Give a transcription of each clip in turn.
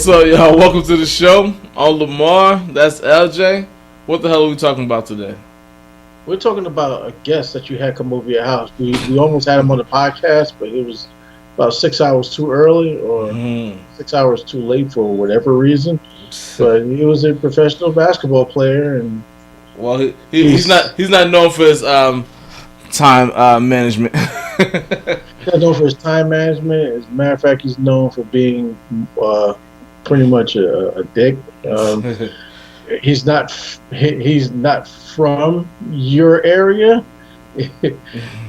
What's up, y'all? Welcome to the show. I'm Lemar. That's LJ. What the hell are we talking about today? We're talking about a guest that you had come over your house. We almost had him on the podcast, but it was about 6 hours too early or 6 hours too late for whatever reason. But he was a professional basketball player, and he's not known for his time management. He's not known for his time management. As a matter of fact, he's known for being pretty much a dick. He's not from your area.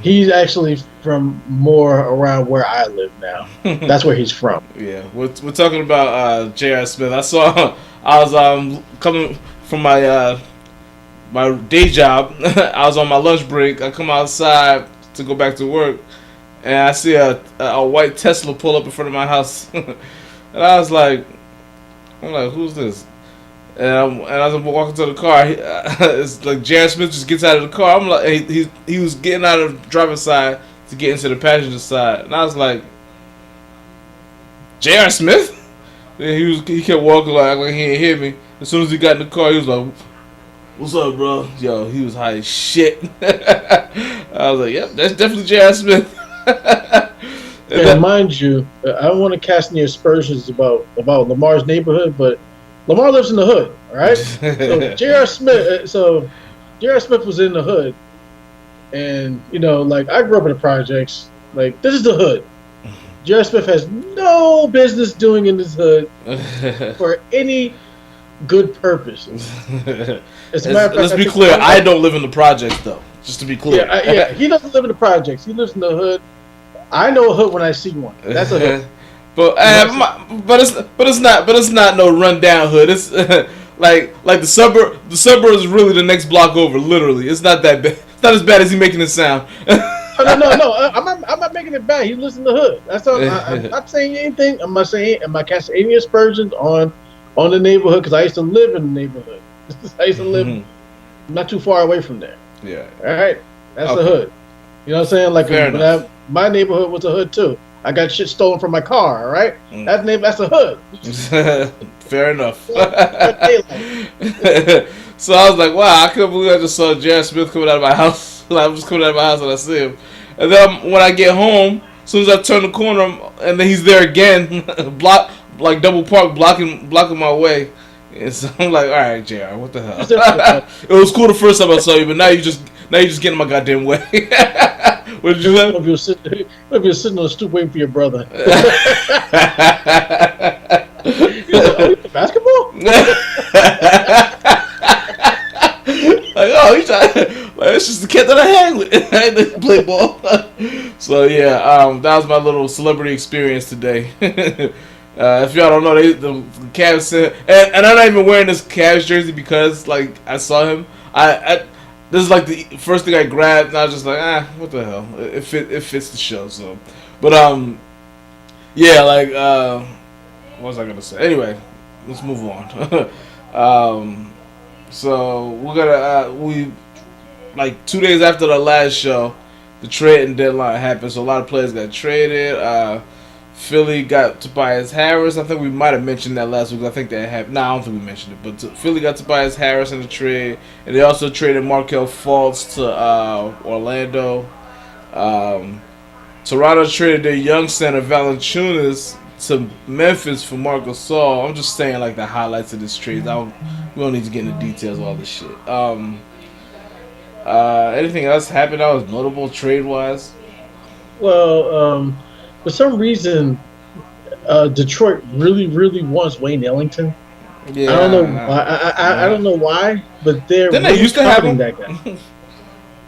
He's actually from more around where I live now. That's where he's from. Yeah, we're talking about J.R. Smith. I was coming from my day job. I was on my lunch break. I come outside to go back to work, and I see a white Tesla pull up in front of my house, and I'm like, who's this? And as I'm walking to the car, it's like J.R. Smith just gets out of the car. I'm like, he was getting out of the driver's side to get into the passenger side, and I was like, J.R. Smith? And he kept walking like he didn't hear me. As soon as he got in the car, he was like, "What's up, bro?" Yo, he was high as shit. I was like, "Yep, that's definitely J.R. Smith." And mind you, I don't want to cast any aspersions about Lamar's neighborhood, but Lemar lives in the hood, all right? So J.R. Smith was in the hood, and I grew up in the projects. Like, this is the hood. J.R. Smith has no business doing in this hood for any good purpose. As a matter of fact, let's be clear. I don't live in the projects, though. Just to be clear. Yeah, he doesn't live in the projects. He lives in the hood. I know a hood when I see one. That's a hood. But it's not no rundown hood. It's like the suburb. The suburb is really the next block over. Literally, it's not that bad. It's not as bad as he making it sound. No. I'm not making it bad. He lives in the hood. That's all. I'm not saying anything. I'm not casting any aspersions on the neighborhood because I used to live in the neighborhood. I used to live not too far away from there. Yeah. All right. That's the hood. You know what I'm saying? My neighborhood was a hood too. I got shit stolen from my car. All right. That's a hood. Fair enough. So I was like, wow, I couldn't believe I just saw J.R. Smith coming out of my house. I'm just coming out of my house and I see him. And then when I get home, as soon as I turn the corner, and then he's there again, double park, blocking my way. And so I'm like, all right, JR, what the hell? It was cool the first time I saw you, but now you just getting in my goddamn way. What did you say? If you're sitting on the stoop waiting for your brother. You're like, oh, you play basketball? He's it's just the kid that I hang with. I didn't play ball. So yeah, that was my little celebrity experience today. If y'all don't know, the Cavs and I'm not even wearing this Cavs jersey because I saw him. This is like the first thing I grabbed, and I was just like, what the hell? It fits the show. So, but yeah, what was I gonna say? Anyway, let's move on. So we're gonna 2 days after the last show, the trading deadline happened. So a lot of players got traded. Philly got Tobias Harris. I think we might have mentioned that last week. I think that happened. I don't think we mentioned it. But Philly got Tobias Harris in the trade. And they also traded Markelle Fultz to Orlando. Toronto traded their young center Valanciunas to Memphis for Marc Gasol. I'm just saying the highlights of this trade. We don't need to get into details of all this shit. Anything else happened that was notable trade-wise? Well, for some reason, Detroit really, really wants Wayne Ellington. Yeah, I don't know. I don't know why, but they're Didn't really they used to have him? that guy.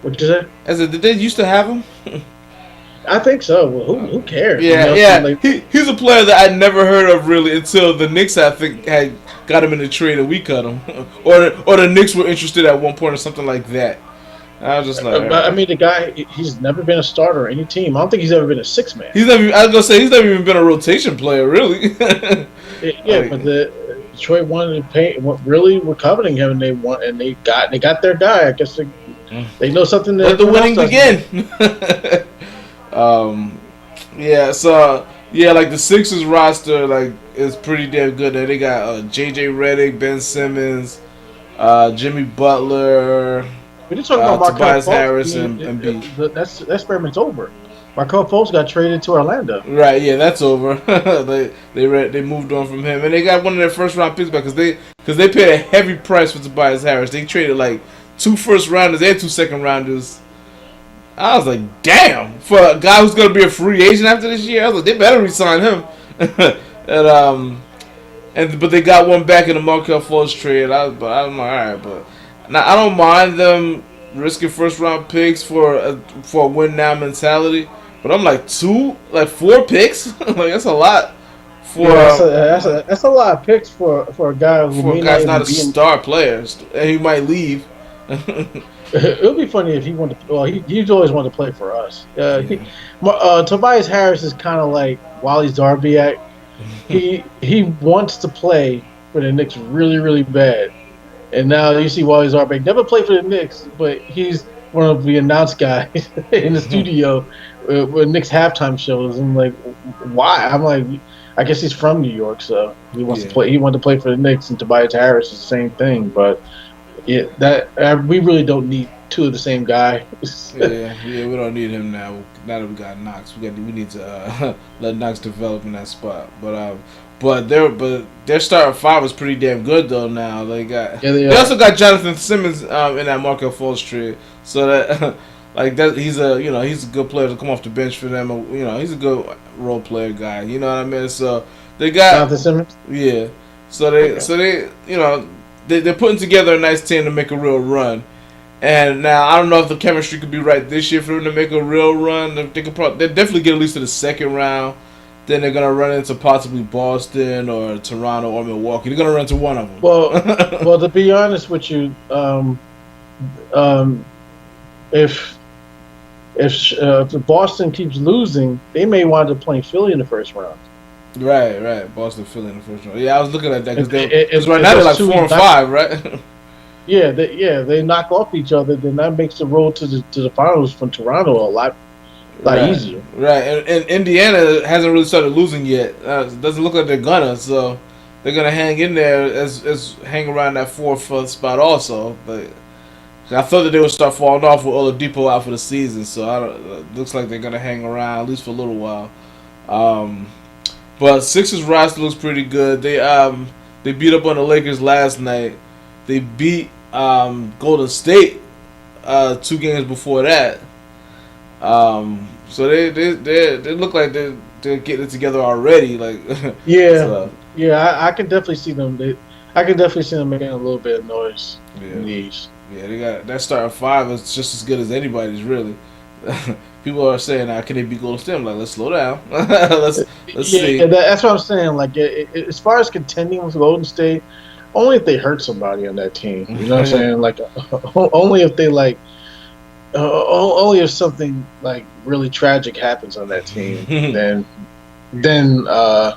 What'd you say? Did they used to have him? I think so. Well, who cares? Yeah. He's a player that I never heard of really until the Knicks, I think, had got him in the trade and we cut him, or the Knicks were interested at one point or something like that. I was just like, I mean, the guy, he's never been a starter on any team. I don't think he's ever been a six man. I was gonna say he's never even been a rotation player, really. But the Detroit wanted to pay. Really, were coveting him, and they got their guy. I guess they know something. Let the winning begin. Yeah. So Yeah, like the Sixers roster, like is pretty damn good. They got J.J. Redick, Ben Simmons, Jimmy Butler, We didn't talk about Markel Tobias Fultz. Harris, and B. That experiment's over. Markel Fultz got traded to Orlando. Right, yeah, that's over. They moved on from him, and they got one of their first round picks back because they paid a heavy price for Tobias Harris. They traded like 2 first rounders and 2 second rounders. I was like, damn, for a guy who's gonna be a free agent after this year. I was like, they better resign him. But they got one back in the Markel Fultz trade. I'm like, all right, but now I don't mind them risking first round picks for a win now mentality. But I'm like 4 picks. Like that's a lot for that's a lot of picks for a guy who for a guy's not a star player and he might leave. It would be funny if he wanted. He's always wanted to play for us. Tobias Harris is kind of like Wally Zarbiak. He wants to play for the Knicks really, really bad, and now you see Wally Zarbiak never played for the Knicks, but he's one of the announce guys in the studio with Knicks halftime shows. And like, why? I'm like, I guess he's from New York, so he wants to play. He wanted to play for the Knicks, and Tobias Harris is the same thing, but. Yeah, we really don't need 2 of the same guy. yeah, we don't need him now. Now that we got Knox, we need to let Knox develop in that spot. But their starting 5 is pretty damn good though. Now they also got Jonathan Simmons in that Markel Fultz trade, so that like that he's a good player to come off the bench for them. He's a good role player guy. You know what I mean? So they got Jonathan Simmons. Yeah, so they They're putting together a nice team to make a real run, and now I don't know if the chemistry could be right this year for them to make a real run. They definitely get at least to the second round. Then they're gonna run into possibly Boston or Toronto or Milwaukee. They're gonna run into one of them. Well, to be honest with you, if Boston keeps losing, they may wind up playing Philly in the first round. Right. Boston, Philly in the first round. Yeah, I was looking at that because right now they're like 4 and 5, right? Yeah, they knock off each other. Then that makes the road to the finals from Toronto a lot easier. Right, and Indiana hasn't really started losing yet. It doesn't look like they're gonna. So they're gonna hang in there as hang around that 4th spot also. But I thought that they would start falling off with Oladipo out for the season. So it looks like they're gonna hang around at least for a little while. But Sixers roster looks pretty good. They beat up on the Lakers last night. They beat Golden State 2 games before that. So they look like they're getting it together already. Like I can definitely see them. I can definitely see them making a little bit of noise in the East. Yeah, they got that starting 5 is just as good as anybody's really. People are saying, "Can they beat Golden State?" I'm like, let's slow down. let's see. Yeah, that's what I'm saying. Like, as far as contending with Golden State, only if they hurt somebody on that team. You know what I'm saying? Like, only if they only if something like really tragic happens on that team, then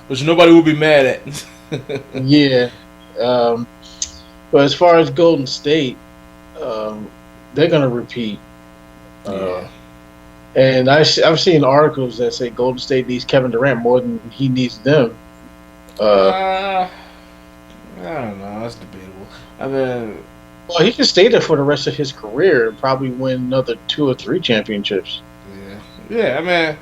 which nobody will be mad at. Yeah, but as far as Golden State, they're gonna repeat. And I've seen articles that say Golden State needs Kevin Durant more than he needs them. I don't know. That's debatable. I mean, well, he can stay there for the rest of his career and probably win another 2 or 3 championships. Yeah. I mean,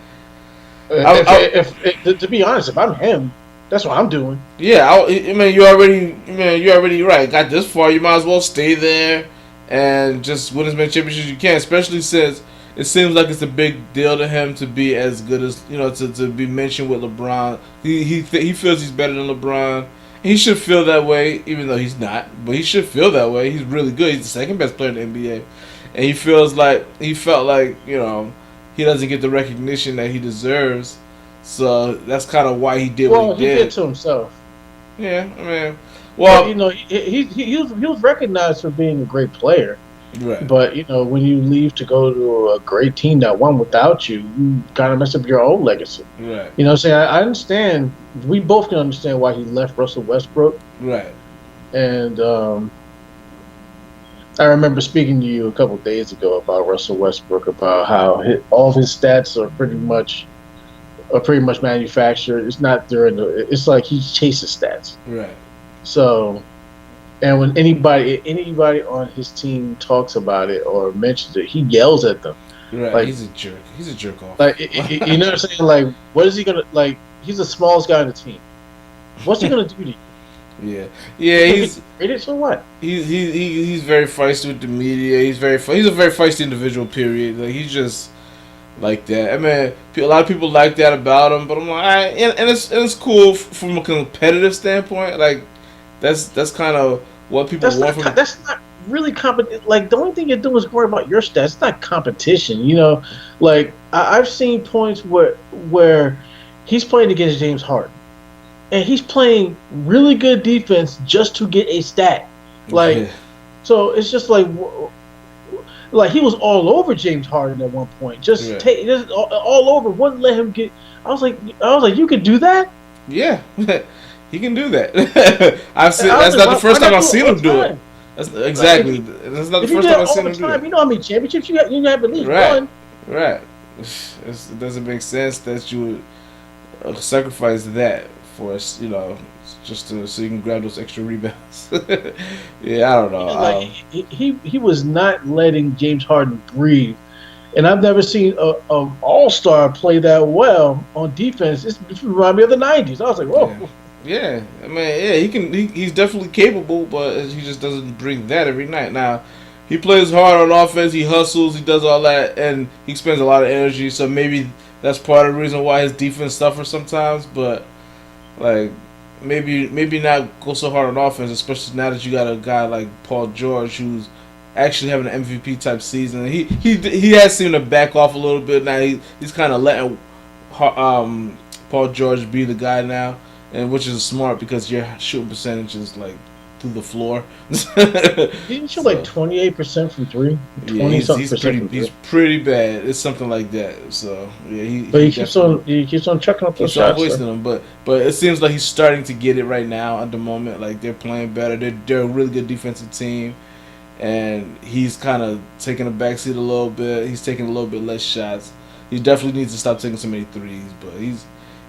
if to be honest, if I'm him, that's what I'm doing. Yeah, I mean, you're already right. Got this far, you might as well stay there and just win as many championships as you can. Especially since it seems like it's a big deal to him to be as good as to be mentioned with LeBron. He feels he's better than LeBron. He should feel that way, even though he's not. But he should feel that way. He's really good. He's the second best player in the NBA, and he felt like he doesn't get the recognition that he deserves. So that's kind of why he did what he did. He did to himself. Yeah, I mean, he was recognized for being a great player. Right. But when you leave to go to a great team that won without you, you kind of mess up your own legacy. Right. You know what I'm saying? I understand. We both can understand why he left Russell Westbrook. Right. And I remember speaking to you a couple of days ago about Russell Westbrook, about how all of his stats are pretty much are pretty much manufactured. It's not during the. It's like he chases stats. Right. So, and when anybody on his team talks about it or mentions it, he yells at them. Right. Like, he's a jerk. He's a jerk off. Like you know what I'm saying? Like, what is he gonna like? He's the smallest guy on the team. What's he gonna do to you? Yeah. He's rated for what? He's very feisty with the media. He's a very feisty individual. Period. Like he's just like that. I mean, a lot of people like that about him, but I'm like, and it's cool from a competitive standpoint. Like that's kind of what people want from. That's not really competent. Like the only thing you're doing is worry about your stats. It's not competition. You know, like I've seen points where he's playing against James Harden, and he's playing really good defense just to get a stat. Like, so it's just like he was all over James Harden at one point. Just all over. Wouldn't let him get. I was like, you could do that. Yeah, he can do that. That's not the first time I've seen him do it. That's exactly. That's not the first time I've seen him do it. You know how many championships you have at least one. Right. It doesn't make sense that you would sacrifice that for us, you know, just so you can grab those extra rebounds. Yeah, I don't know. Like he was not letting James Harden breathe, and I've never seen a all-star play that well on defense. It reminds me of the '90s. I was like, whoa. Yeah. I mean, yeah, he's definitely capable, but he just doesn't bring that every night. Now, he plays hard on offense. He hustles. He does all that, and he spends a lot of energy. So maybe that's part of the reason why his defense suffers sometimes. But like, maybe not go so hard on offense, especially now that you got a guy like Paul George who's actually having an MVP type season. He has seemed to back off a little bit now. He's kind of letting Paul George be the guy now, and which is smart because your shooting percentage is like through the floor. He shoot like 28% from three. Yeah, he's pretty bad. It's something like that. So yeah, he keeps on chucking up those shots. Wasting them, but it seems like he's starting to get it right now at the moment. Like they're playing better. They're a really good defensive team, and he's kind of taking a backseat a little bit. He's taking a little bit less shots. He definitely needs to stop taking so many threes, but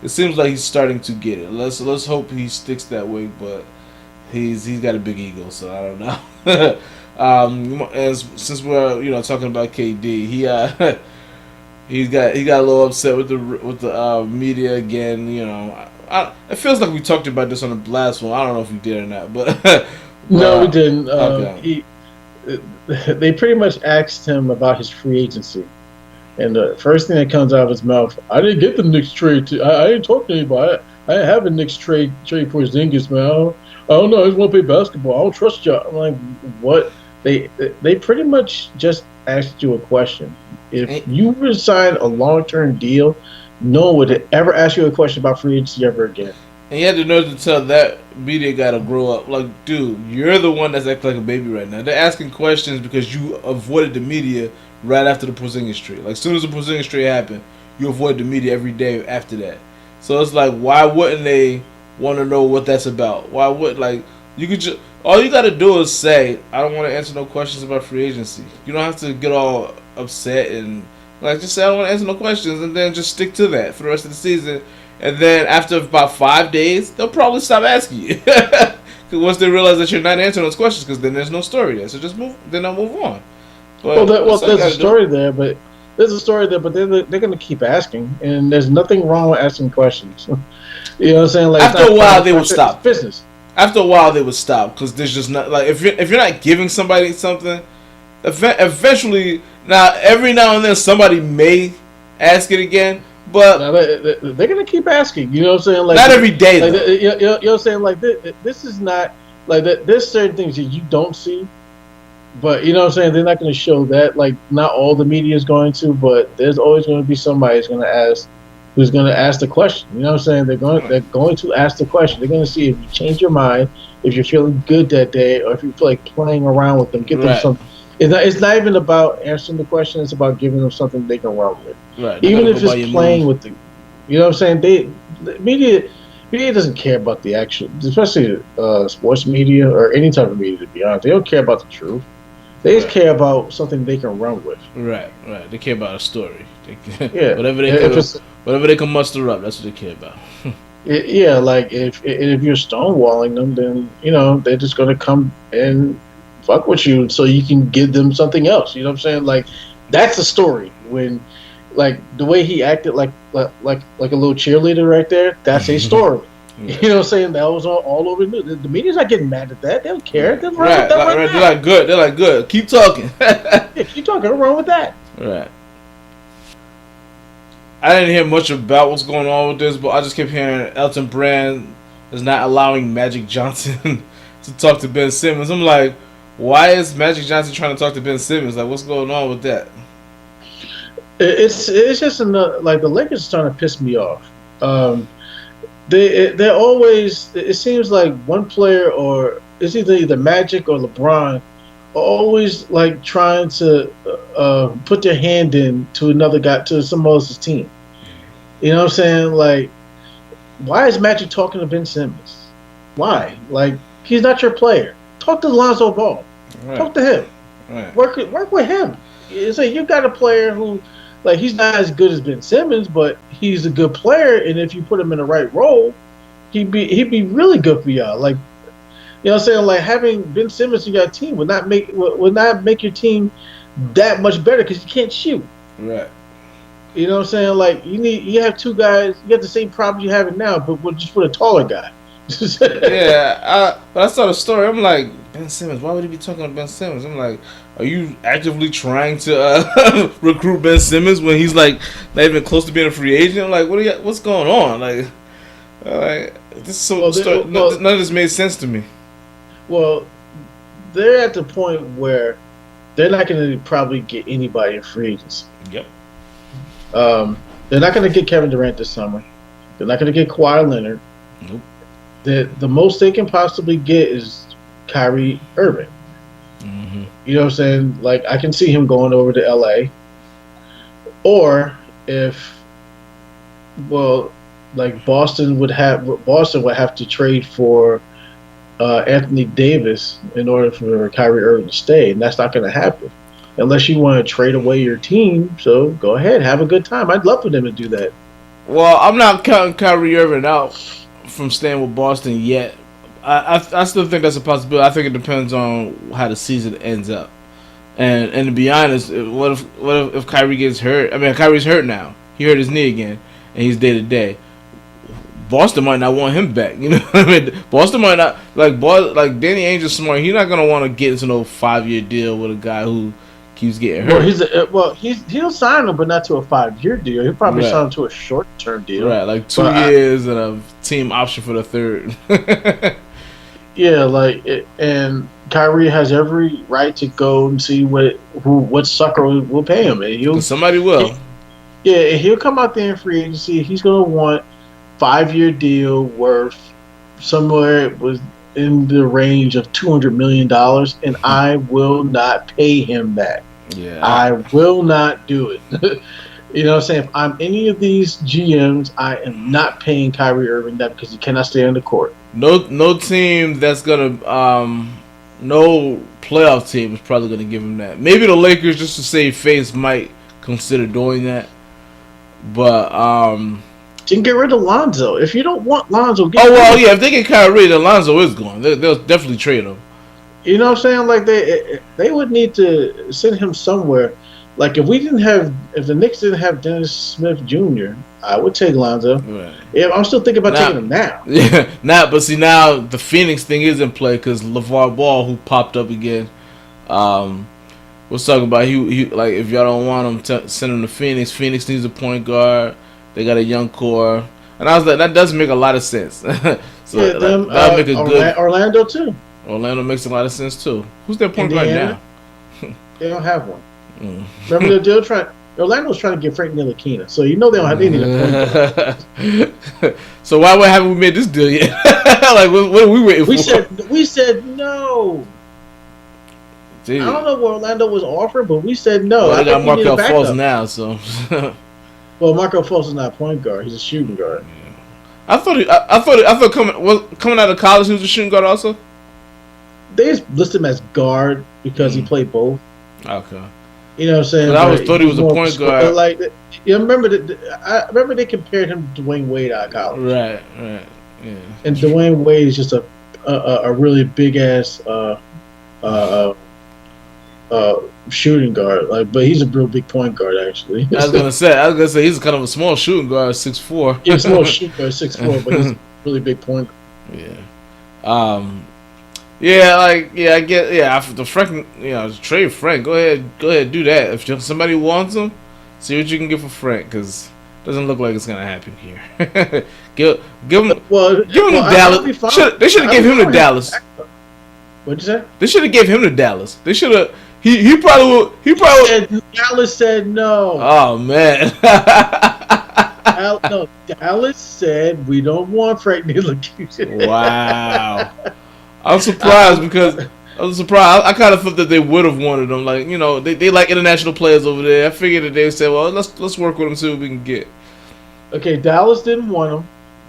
it seems like he's starting to get it. Let's hope he sticks that way, but he's got a big ego, so I don't know. As since we're talking about KD, he got a little upset with the media again. You know, it feels like we talked about this on the last one. I don't know if we did or not, but no, we didn't. Okay. They pretty much asked him about his free agency. And the first thing that comes out of his mouth, I didn't get the Knicks trade. I didn't talk to anybody. I didn't have a Knicks trade for Porzingis, man. I don't know. I just want to play basketball. I don't trust y'all. I'm like, what? They pretty much just asked you a question. If you were to sign a long-term deal, no one would ever ask you a question about free agency ever again. And you had to know to tell that media guy to grow up. Like, dude, you're the one that's acting like a baby right now. They're asking questions because you avoided the media right after the Porzingis trade. Like, as soon as the Porzingis trade happened, you avoid the media every day after that. So it's like, why wouldn't they want to know what that's about? Why would, like, you could just, all you got to do is say, I don't want to answer no questions about free agency. You don't have to get all upset and, like, just say, I don't want to answer no questions, and then just stick to that for the rest of the season. And then after about 5 days, they'll probably stop asking you. Because once they realize that you're not answering those questions, because then there's no story there. So just move, then they'll move on. But, there's a story there, but they're going to keep asking, and there's nothing wrong with asking questions. You know what I'm saying? Like, after a while, they would stop. Business. After a while, they would stop because there's just not, like, if you're not giving somebody something, eventually, now every now and then somebody may ask it again, but they're gonna keep asking. You know what I'm saying? Like, not every day. Like, you know what I'm saying? Like, this is not like that. There's certain things that you don't see, but you know what I'm saying. They're not going to show that. Like, not all the media is going to, but there's always going to be somebody who's going to ask the question. You know what I'm saying? They're going to ask the question. They're going to see if you change your mind, if you're feeling good that day, or if you feel like playing around with them, get them something. It's not even about answering the question. It's about giving them something they can run with. Right. Even if it's playing with them. You know what I'm saying? The media doesn't care about the actual, especially sports media or any type of media, to be honest. They don't care about the truth. They just care about something they can run with. Right. They care about a story. Yeah. Whatever they can muster up, that's what they care about. Yeah, like if you're stonewalling them, then they're just gonna come and fuck with you, so you can give them something else. You know what I'm saying? Like that's a story. When like the way he acted, like a little cheerleader right there, that's a story. Right. You know what I'm saying? That was all over the news. The media's not getting mad at that. They don't care. Right. They'll run with that. Right. They're like good. Keep talking. Yeah, keep talking. They'll run with that. Right. I didn't hear much about what's going on with this, but I just kept hearing Elton Brand is not allowing Magic Johnson to talk to Ben Simmons. I'm like, why is Magic Johnson trying to talk to Ben Simmons? Like, what's going on with that? It's just like the Lakers are starting to piss me off. They're always. It seems like one player, or it's either Magic or LeBron, are always like trying to put their hand in to another guy, to someone else's team. You know what I'm saying? Like, why is Magic talking to Ben Simmons? Why? Like, he's not your player. Talk to Lonzo Ball. Right. Talk to him. Right. Work with him. So you got a player who, like, he's not as good as Ben Simmons, but he's a good player, and if you put him in the right role, he'd be really good for y'all. Like, you know what I'm saying? Like, having Ben Simmons in your team would not make your team that much better, because you can't shoot. Right. You know what I'm saying? Like, you have two guys, you have the same problems you have now, but just with a taller guy. Yeah, but I saw the story. I'm like, Ben Simmons. Why would he be talking to Ben Simmons? I'm like, are you actively trying to recruit Ben Simmons when he's like not even close to being a free agent? I'm like, what's going on? Like this is so. None of this made sense to me. Well, they're at the point where they're not going to probably get anybody in free agency. Yep. They're not going to get Kevin Durant this summer. They're not going to get Kawhi Leonard. Nope. The most they can possibly get is Kyrie Irving. Mm-hmm. You know what I'm saying? Like, I can see him going over to LA. Or like Boston would have to trade for Anthony Davis in order for Kyrie Irving to stay, and that's not going to happen unless you want to trade away your team. So go ahead, have a good time. I'd love for them to do that. Well, I'm not counting Kyrie Irving out from staying with Boston yet. I still think that's a possibility. I think it depends on how the season ends up. And to be honest, what if Kyrie gets hurt? I mean, Kyrie's hurt now. He hurt his knee again, and he's day to day. Boston might not want him back. You know what I mean? Boston might not like Danny Ainge's smart. He's not gonna want to get into no 5-year deal with a guy who keeps getting hurt. He'll sign him, but not to a 5-year deal. He'll probably sign him to a short-term deal. Right, like 2 years and a team option for the third. Yeah, and Kyrie has every right to go and see what sucker will pay him. And somebody will. He'll come out there in free agency. He's gonna want 5-year deal worth somewhere in the range of $200 million, and I will not pay him that. Yeah, I will not do it. You know what I'm saying? If I'm any of these GMs, I am not paying Kyrie Irving that, because he cannot stay on the court. No team that's gonna no playoff team is probably gonna give him that. Maybe the Lakers, just to save face, might consider doing that. But you can get rid of Lonzo. If you don't want Lonzo, if they get Kyrie, then Lonzo is gone. They'll definitely trade him. You know what I'm saying? Like, they would need to send him somewhere. Like, if the Knicks didn't have Dennis Smith Jr., I would take Lonzo. Right. Yeah, I'm still thinking about taking him now. Yeah, now the Phoenix thing is in play, because LeVar Ball, who popped up again, was talking about he like, if y'all don't want him, send him to Phoenix. Phoenix needs a point guard. They got a young core, and I was like, that does make a lot of sense. So that'll make a good. Orlando too. Orlando makes a lot of sense too. Who's their point guard now? They don't have one. Remember, Orlando was trying to get Frank Ntilikina, so you know they don't have any of them. So why haven't we made this deal yet? Like, what are we waiting for? We said no. Dude. I don't know what Orlando was offering, but we said no. Well, they got Markel Fultz now, so. Well, Markel Fultz is not a point guard; he's a shooting guard. Yeah. I thought coming out of college he was a shooting guard also. they list him as guard because he played both. Okay. You know what I'm saying? I always thought he was a point guard. Like, you remember I remember they compared him to Dwayne Wade out of college. Right. Yeah. And Dwayne Wade is just a really big ass shooting guard. Like, but he's a real big point guard actually. I was gonna say he's kind of a small shooting guard, 6'4". He's a small shooting guard, 6'4", but he's a really big point guard. Yeah. I get. Yeah, the Frank, trade Frank. Go ahead, do that. If somebody wants him, see what you can get for Frank, because it doesn't look like it's gonna happen here. give him. Give him to Dallas. They should have gave him to Dallas. What'd you say? They should have gave him to Dallas. They should have. He probably. Dallas said no. Oh man. No, Dallas said we don't want Frank Ntilikina. Wow. I'm surprised because I kind of thought that they would have wanted him. Like, they like international players over there. I figured that they would say, well, let's work with him, see what we can get. Okay, Dallas didn't want him.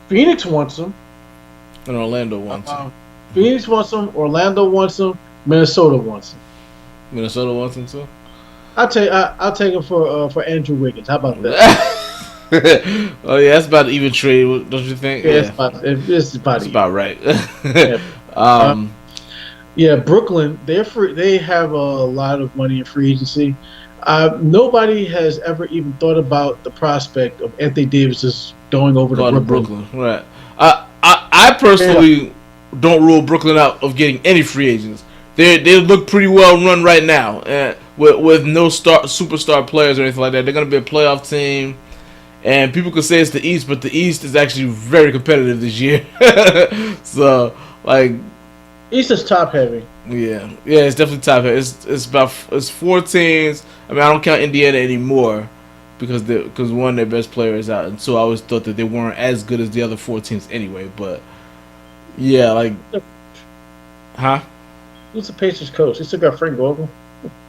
Phoenix wants him. And Orlando wants him. Phoenix wants him. Orlando wants him. Minnesota wants him. Minnesota wants him too. I'll take him for Andrew Wiggins. How about that? Oh yeah, that's about an even trade, don't you think? Yeah, it's about right. Brooklyn, they're free. They have a lot of money in free agency. Nobody has ever even thought about the prospect of Anthony Davis just going over to Brooklyn. Right. I personally don't rule Brooklyn out of getting any free agents. They look pretty well run right now, with no superstar players or anything like that. They're going to be a playoff team. And people could say it's the East, but the East is actually very competitive this year. So, like, East is top heavy. Yeah, it's definitely top heavy. It's 4 teams. I mean, I don't count Indiana anymore because one of their best players is out, and so I always thought that they weren't as good as the other 4 teams anyway. But yeah, like, huh? Who's the Pacers coach? They still got Frank Vogel.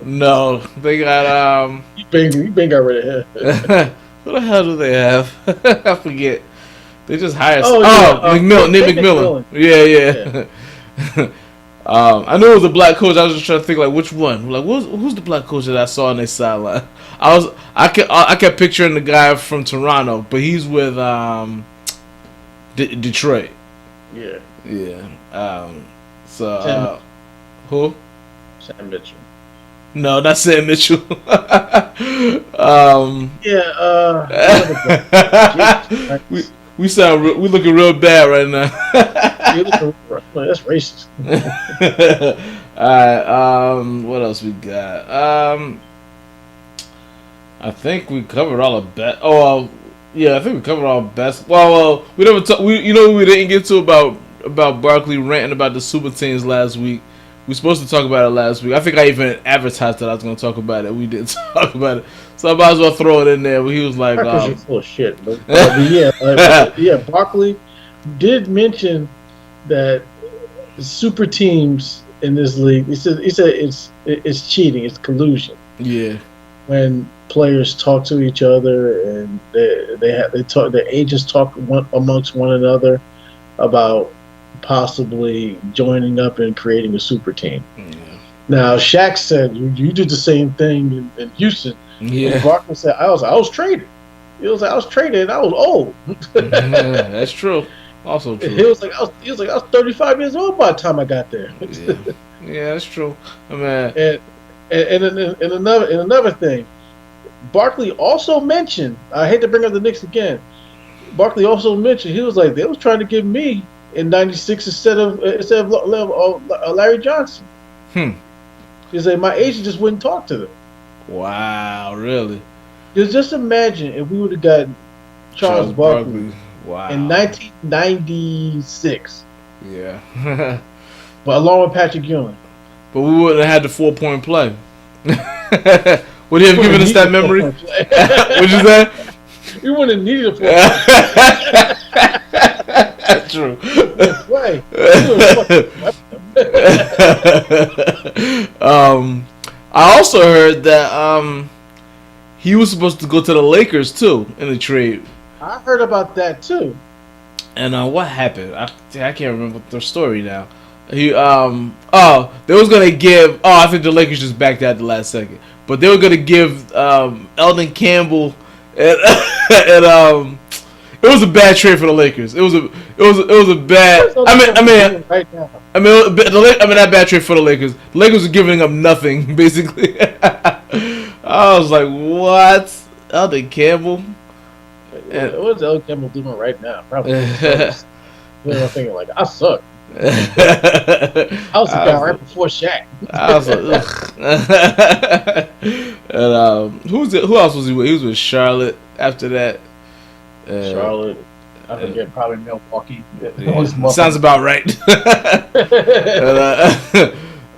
No, they got You been got rid of him. What the hell do they have? I forget. They just hired. McMillan. Nate McMillan. Yeah. I knew it was a black coach. I was just trying to think like which one. Like who's the black coach that I saw on their sideline? I kept picturing the guy from Toronto, but he's with Detroit. Yeah. Yeah. Who? Sam Mitchell. No, not Sam Mitchell. We looking real bad right now. That's racist. Alright, what else we got? I think we covered all of best. I think we covered all best. Well, we never talk. We didn't get to about Barkley ranting about the super teams last week. We were supposed to talk about it last week. I think I even advertised that I was going to talk about it. We didn't talk about it, so I might as well throw it in there. But he was like, "You're full of shit." But Barkley did mention that super teams in this league. He said it's cheating. It's collusion. Yeah. When players talk to each other and they talk, the agents talk amongst one another about possibly joining up and creating a super team. Yeah. Now Shaq said you did the same thing in Houston. Yeah. And Barkley said I was traded. He was like I was traded and I was old. Yeah, that's true. Also true. He was like I was 35 years old by the time I got there. Yeah, that's true. I mean, and another thing, Barkley also mentioned. I hate to bring up the Knicks again. Barkley also mentioned he was like they was trying to get me in '96 instead of Larry Johnson. He said my agent just wouldn't talk to them. Wow, really? Just imagine if we would have gotten Charles Barkley. Wow. In 1996. Yeah. But along with Patrick Ewing. But we wouldn't have had the 4-point play. Would he have given us that memory? What'd you say? We wouldn't have needed a 4-point play. That's true. Right. I also heard that he was supposed to go to the Lakers too in the trade. I heard about that too. And what happened? I can't remember the story now. They was gonna give. I think the Lakers just backed out the last second, but they were gonna give Eldon Campbell and and it was a bad trade for the Lakers. It was a bad. That bad trade for the Lakers. The Lakers were giving up nothing basically. I was like, what? Eldon Campbell. What's Eldon Campbell doing right now? Probably. I'm thinking like, I suck. I was the guy right before Shaq. I was like, and who else was he with? He was with Charlotte after that. Charlotte. I forget, probably Milwaukee. Sounds about right.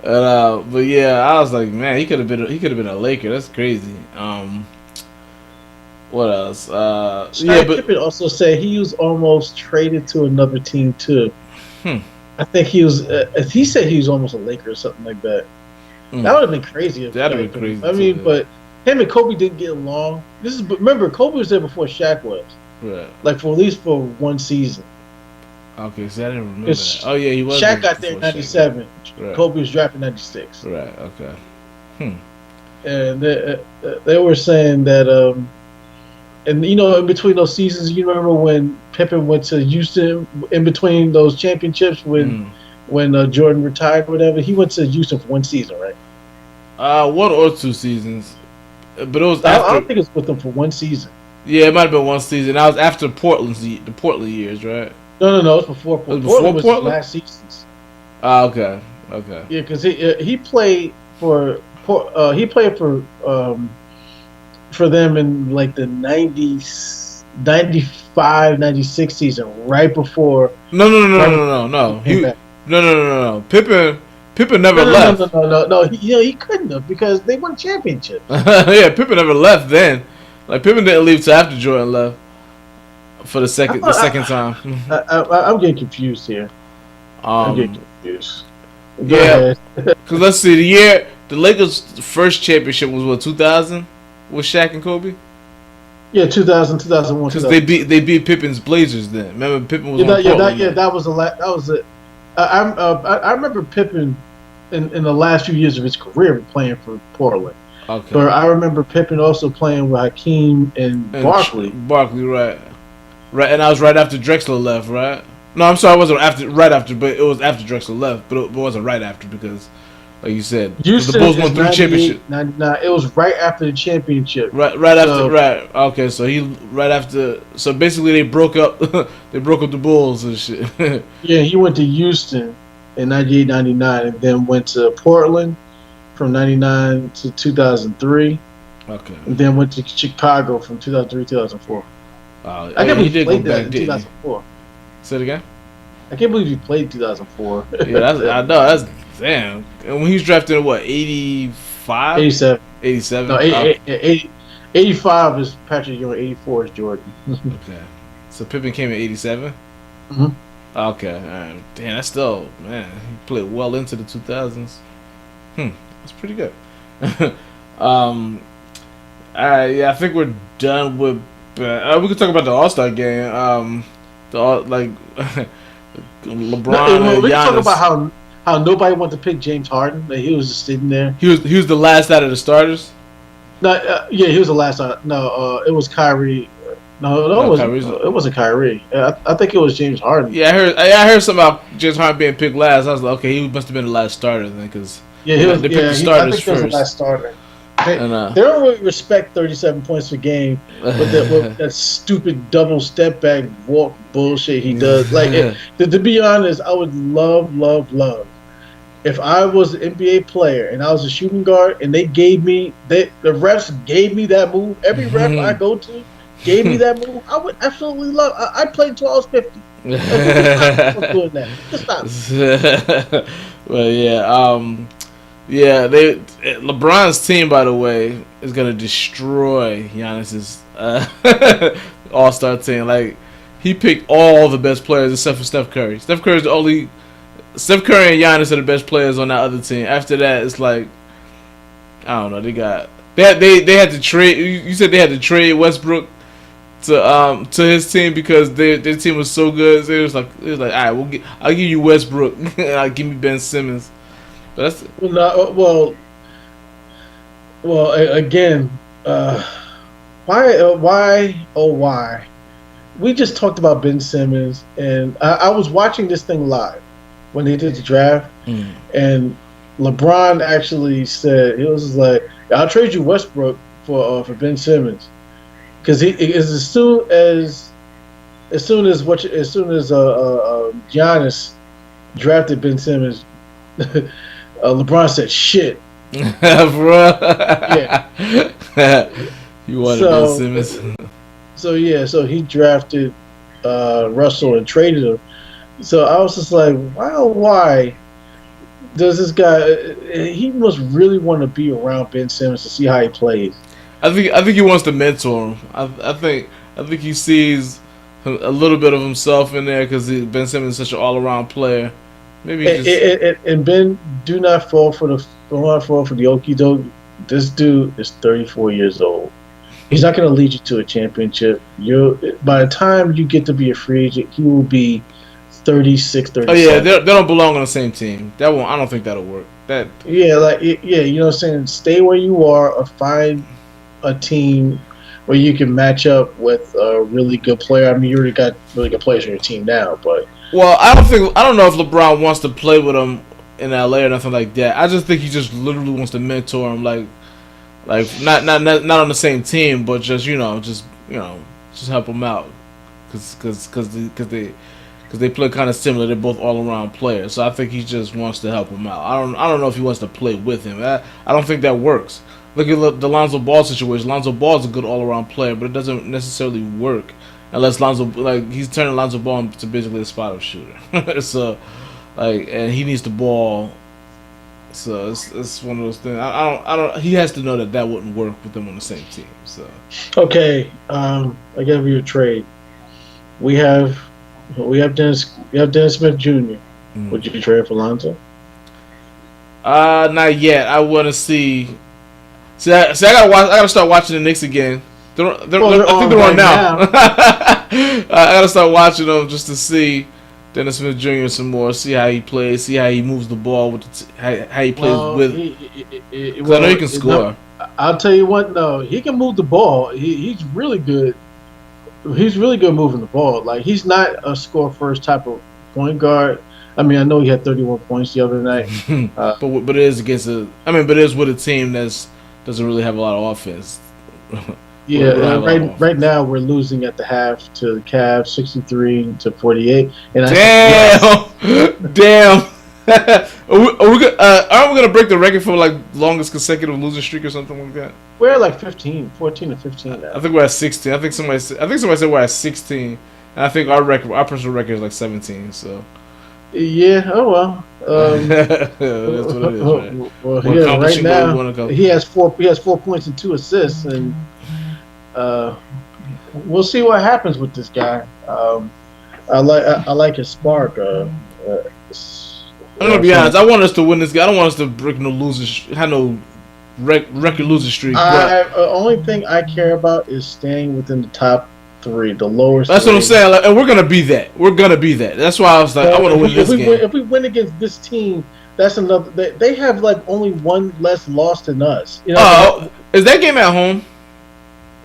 But yeah, I was like, man, he could have been a Laker. That's crazy. What else? Pippen also said he was almost traded to another team too. I think he was. He said he was almost a Laker or something like that. That would have been crazy. That'd have been crazy. I mean, but him and Kobe didn't get along. Remember, Kobe was there before Shaq was. Right. Like at least for one season. Okay, so I didn't remember that. Oh yeah, he was. Shaq got there in '97. Right. Kobe was drafted in '96. Right. Okay. And they were saying that, and in between those seasons, you remember when Pippen went to Houston in between those championships when Jordan retired or whatever. He went to Houston for one season, right? 1 or 2 seasons, but it was after. I don't think it was with them for one season. Yeah, it might have been one season. That was after the Portland years, right? No, it was before Portland. Portland was his last seasons. Okay. Yeah, because he played for them in like the 90s, 95, 96 season, right before. No. Pippen never left. No. He couldn't have because they won championships. Yeah, Pippen never left then. Like Pippen didn't leave till after Jordan left for the second time. I'm getting confused here. I'm getting confused. Yeah, because let's see, the Lakers' first championship was what, 2000 with Shaq and Kobe. Yeah, 2000, 2001. Because they beat Pippen's Blazers then. Remember Pippen was on Portland. That was it. I remember Pippen in the last few years of his career playing for Portland. Okay. But I remember Pippen also playing with Hakeem and Barkley. Barkley, right, and I was right after Drexler left, right? No, I'm sorry, it wasn't right after, but it was after Drexler left, but it wasn't right after because, like you said, the Bulls won 3 championships. 99. It was right after the championship. Right after. Okay, so right after. So basically, they broke up. They broke up the Bulls and shit. Yeah, he went to Houston in 98, 99, and then went to Portland from 99 to 2003. Okay. And then went to Chicago from 2003 2004. I can't believe he played there in 2004. Say it again. I can't believe he played 2004. Yeah, I know. That's damn. And when he was drafted in what, 85? 87. 87. No, 85 is Patrick Ewing. 84 is Jordan. Okay. So Pippen came in 87. Okay. All right. Damn, that's still, man. He played well into the 2000s. That's pretty good. Yeah, I think we're done with. We can talk about the All-Star game. LeBron and Giannis. We can talk about how nobody wanted to pick James Harden. That he was just sitting there. He was the last out of the starters. No, yeah, he was the last out. No, it was Kyrie. No, it wasn't Kyrie. I think it was James Harden. Yeah, I heard something about James Harden being picked last. I was like, okay, he must have been the last starter then, because they picked the starters first. He was the last starter. They don't really respect 37 points per game with that stupid double step back walk bullshit he does. Like, to be honest, I would love if I was an NBA player and I was a shooting guard and the refs gave me that move. Every ref I go to gave me that move. I would absolutely love. I played until I was 50. Stop doing that. Just stop. Well, yeah. Yeah, LeBron's team, by the way, is gonna destroy Giannis's All-Star team. Like, he picked all the best players except for Steph Curry. Steph Curry and Giannis are the best players on that other team. After that, it's like, I don't know. They had to trade. You said they had to trade Westbrook to his team because their team was so good. So it was like, all right, I'll give you Westbrook and I'll give me Ben Simmons. But that's again, why? We just talked about Ben Simmons, and I was watching this thing live when they did the draft, and LeBron actually said he was like, "I'll trade you Westbrook for Ben Simmons," because as soon as Giannis drafted Ben Simmons, LeBron said, "Shit." Bro. Yeah. You wanted Ben Simmons. So he drafted Russell and traded him. So I was just like, wow, why does this guy? He must really want to be around Ben Simmons to see how he plays. I think he wants to mentor him. I think he sees a little bit of himself in there because Ben Simmons is such an all-around player. Maybe and Ben, do not fall for the okie doke. This dude is 34 years old. He's not going to lead you to a championship. By the time you get to be a free agent, he will be 36, 37. Oh yeah, they don't belong on the same team. I don't think that'll work. You know what I'm saying? Stay where you are, or find a team where you can match up with a really good player. I mean, you already got really good players on your team now, but. Well, I don't know if LeBron wants to play with him in LA or nothing like that. I just think he just literally wants to mentor him, like not on the same team, but just help him out, because they play kind of similar. They're both all around players, so I think he just wants to help him out. I don't know if he wants to play with him. I don't think that works. Look at the Lonzo Ball situation. Lonzo Ball is a good all around player, but it doesn't necessarily work. Unless he's turning Lonzo Ball into basically a spot-up shooter. So, and he needs the ball. So it's one of those things. I don't. He has to know that wouldn't work with them on the same team. So. Okay, I gave you a trade. We have Dennis Smith Jr. Would you trade for Lonzo? Not yet. I want to see. See, I gotta start watching the Knicks again. I think they're on now. I gotta start watching them just to see Dennis Smith Jr. some more, see how he plays, see how he moves the ball how he plays with. I know he can score. I'll tell you what, no, he can move the ball. He's really good. He's really good moving the ball. Like, he's not a score first type of point guard. I mean, I know he had 31 points the other night, but it is but it is with a team that doesn't really have a lot of offense. Yeah, right now we're losing at the half to the Cavs, 63-48. And damn. Aren't we gonna break the record for longest consecutive losing streak or something like that? We're at 14 to 15 now. I think we're at 16. I think somebody said we're at 16, and I think our personal record is 17. So. Yeah. Oh well. That's what it is, right? Well, right now he has 4 points and 2 assists, and. We'll see what happens with this guy. I like his spark. I'm gonna be honest. I want us to win this game. I don't want us to break no record losing streak. The only thing I care about is staying within the top 3, the lowest. That's what I'm saying. And we're gonna be that. That's why I was like, I want to win this game. If we win against this team, that's another. They have only one less loss than us. Is that game at home?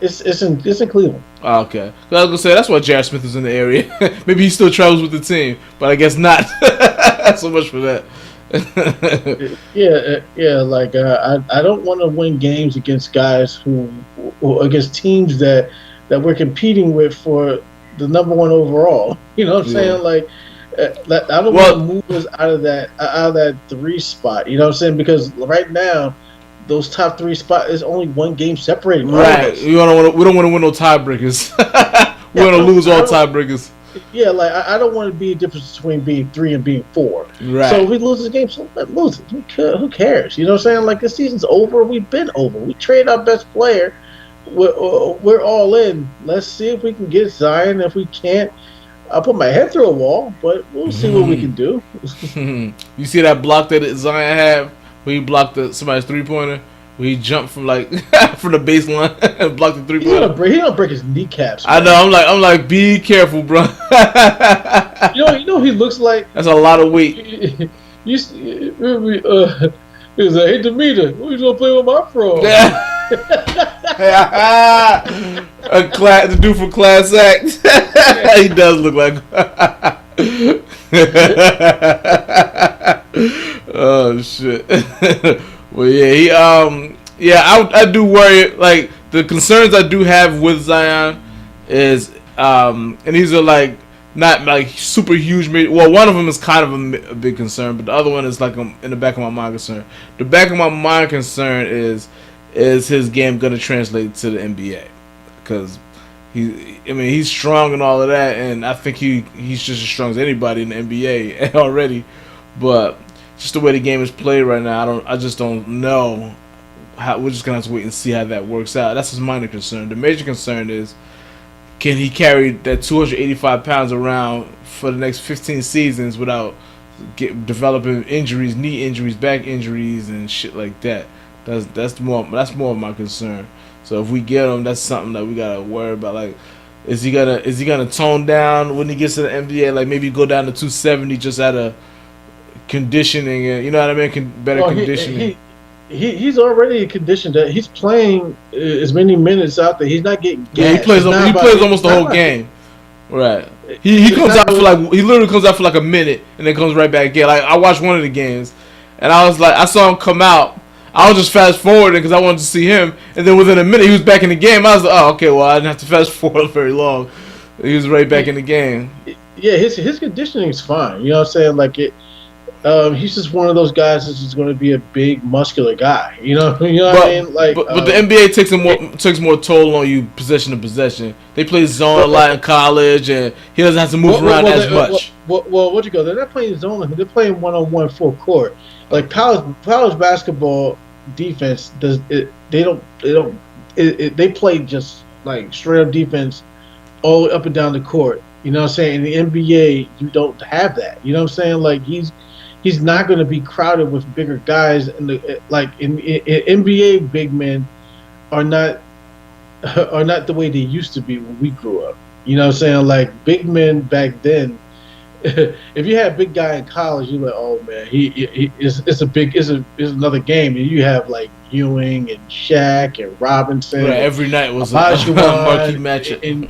It's in Cleveland. Oh, okay. I was gonna say that's why J.R. Smith is in the area. Maybe he still travels with the team, but I guess not. So much for that. Yeah. I don't want to win games against guys who against teams that we're competing with for the number 1 overall. You know what I'm saying? I don't want to move us out of that 3 spot. You know what I'm saying? Because right now, those top 3 spots is only 1 game separating. Right. We don't want to win no tiebreakers. We want to lose all tiebreakers. Yeah, I don't want to be a difference between being 3 and being 4. Right. So if we lose this game, so let's lose it. Who cares? You know what I'm saying? The season's over. We've been over. We traded our best player. We're all in. Let's see if we can get Zion. If we can't, I'll put my head through a wall. But we'll see what we can do. You see that block that Zion had? He blocked somebody's 3-pointer. where he jumped from like from the baseline and blocked the 3 He don't break his kneecaps. Man. I know. I'm like, be careful, bro. You know, he looks like that's a lot of weight. He was like, "Hey, Demeter, who's gonna play with my frog?" The dude from Class Act. He does look like. Oh shit. Well, yeah, I do worry. Like the concerns I do have with Zion is, and these are like not like super huge. Well, one of them is kind of a big concern, but the other one is like in the back of my mind concern. The back of my mind concern is his game going to translate to the NBA? Because he's strong and all of that, and I think he's just as strong as anybody in the NBA already. But just the way the game is played right now, I just don't know how. We're just gonna have to wait and see how that works out. That's his minor concern. The major concern is, can he carry that 285 pounds around for the next 15 seasons without developing injuries, knee injuries, back injuries, and shit like that? That's more of my concern. So if we get him, that's something that we gotta worry about. Like, is he gonna tone down when he gets to the NBA? Like maybe go down to 270 just out of conditioning, and you know what I mean? Better conditioning. He's already conditioned. That he's playing as many minutes out there. He's not getting gassed. Yeah, he plays almost the whole game. Right. He comes out for like he literally comes out for like a minute and then comes right back in. Like I watched one of the games, and I was like, I saw him come out. I was just fast forwarding because I wanted to see him, and then within a minute he was back in the game. I was like, oh, okay, well I didn't have to fast forward very long. He was right back in the game. Yeah, his conditioning is fine. You know what I'm saying? Like it. He's just one of those guys that's just going to be a big, muscular guy. You know what I mean? Like, but the NBA takes more toll on you possession to possession. They play zone a lot in college, and he doesn't have to move around as much. Well, what you go? They're not playing zone. They're playing one-on-one full court. Like college basketball defense does it. They play just like straight up defense all up and down the court. You know what I'm saying? In the NBA, you don't have that. You know what I'm saying? Like he's not going to be crowded with bigger guys. In NBA, big men are not the way they used to be when we grew up. You know what I'm saying? Like big men back then, if you had a big guy in college, you're like, oh man, it's another game. And you have like Ewing and Shaq and Robinson. Right, every night was a marquee matchup. You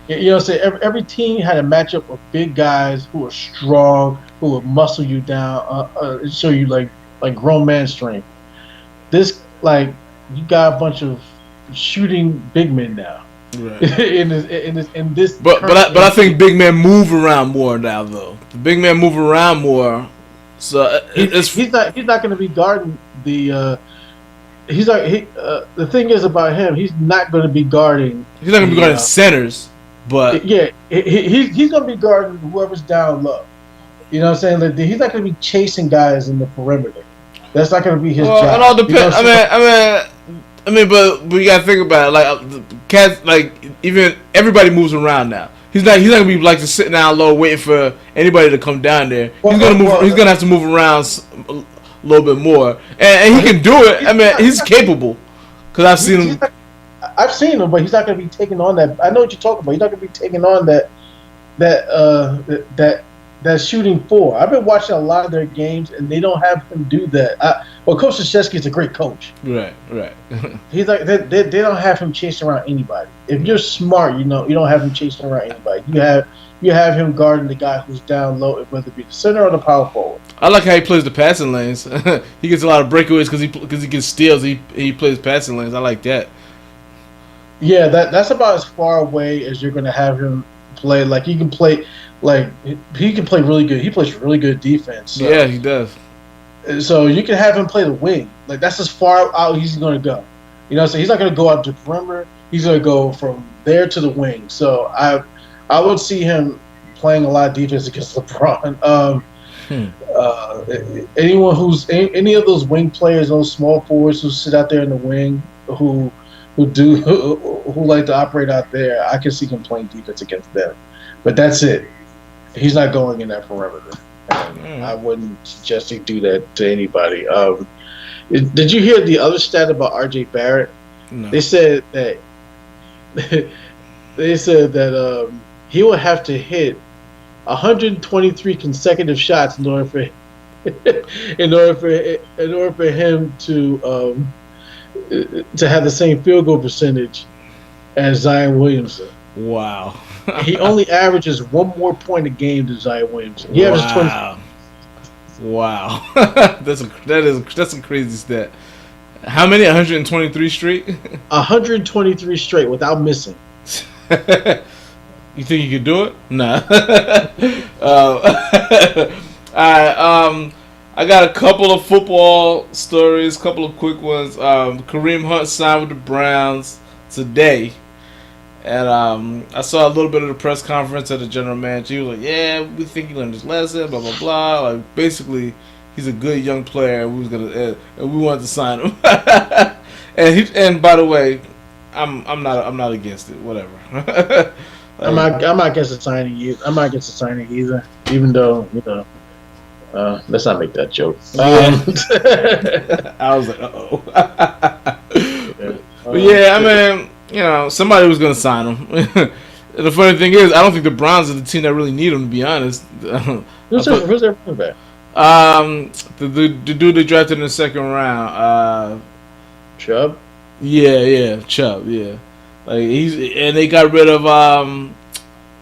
know what I'm saying? Every team had a matchup of big guys who are strong, who will muscle you down, show you like grown man strength. This you got a bunch of shooting big men now. Right. in this. But I think big men move around more now though. The big men move around more, so he's not going to be guarding the. The thing is about him, he's not going to be guarding. He's not going to be guarding centers, but yeah, he's going to be guarding whoever's down low. You know what I'm saying? Like, he's not going to be chasing guys in the perimeter. That's not going to be his job. It all depends. You know I mean, but we got to think about it. Like the cats, like even everybody moves around now. He's not going to be like just sitting down low waiting for anybody to come down there. He's going to move. He's going to have to move around a little bit more, and he can do it. I mean, he's capable because I've seen him. I've seen him, but he's not going to be taking on that. I know what you're talking about. He's not going to be taking on that shooting four. I've been watching a lot of their games, and they don't have him do that. Coach Krzyzewski is a great coach. Right. He's like they don't have him chasing around anybody. If you're smart, you don't have him chasing around anybody. You have him guarding the guy who's down low, whether it be the center or the power forward. I like how he plays the passing lanes. He gets a lot of breakaways because he gets steals. He plays passing lanes. I like that. Yeah, that's about as far away as you're going to have him play. Like he can play really good. He plays really good defense. So. Yeah, he does. So you can have him play the wing. Like that's as far out he's going to go. You know, so he's not going to go out to the perimeter. He's going to go from there to the wing. So I would see him playing a lot of defense against LeBron. Anyone who's any of those wing players, those small forwards who sit out there in the wing, who like to operate out there, I can see him playing defense against them. But that's it. He's not going in that perimeter. And I wouldn't suggest he do that to anybody. Did you hear the other stat about R.J. Barrett? No. They said that he will have to hit 123 consecutive shots in order for him to have the same field goal percentage as Zion Williamson. Wow. He only averages one more point a game than Zion Williamson. He averages 20. Wow. That's a crazy stat. How many? 123 straight? 123 straight without missing. You think you could do it? Nah. Alright, I got a couple of football stories, a couple of quick ones. Kareem Hunt signed with the Browns today. And I saw a little bit of the press conference at the general manager. He was like, "Yeah, we think he learned his lesson, blah blah blah." Like basically, he's a good young player. And we wanted to sign him. and by the way, I'm not against it. Whatever. I'm not against the signing either. I'm not against the signing either. Even though let's not make that joke. I was like, uh-oh. But yeah, I mean. Somebody was going to sign him. The funny thing is, I don't think the Browns are the team that really need him, to be honest. Who's their running back? The dude they drafted in the second round. Chubb? Yeah, Chubb, yeah. And they got rid of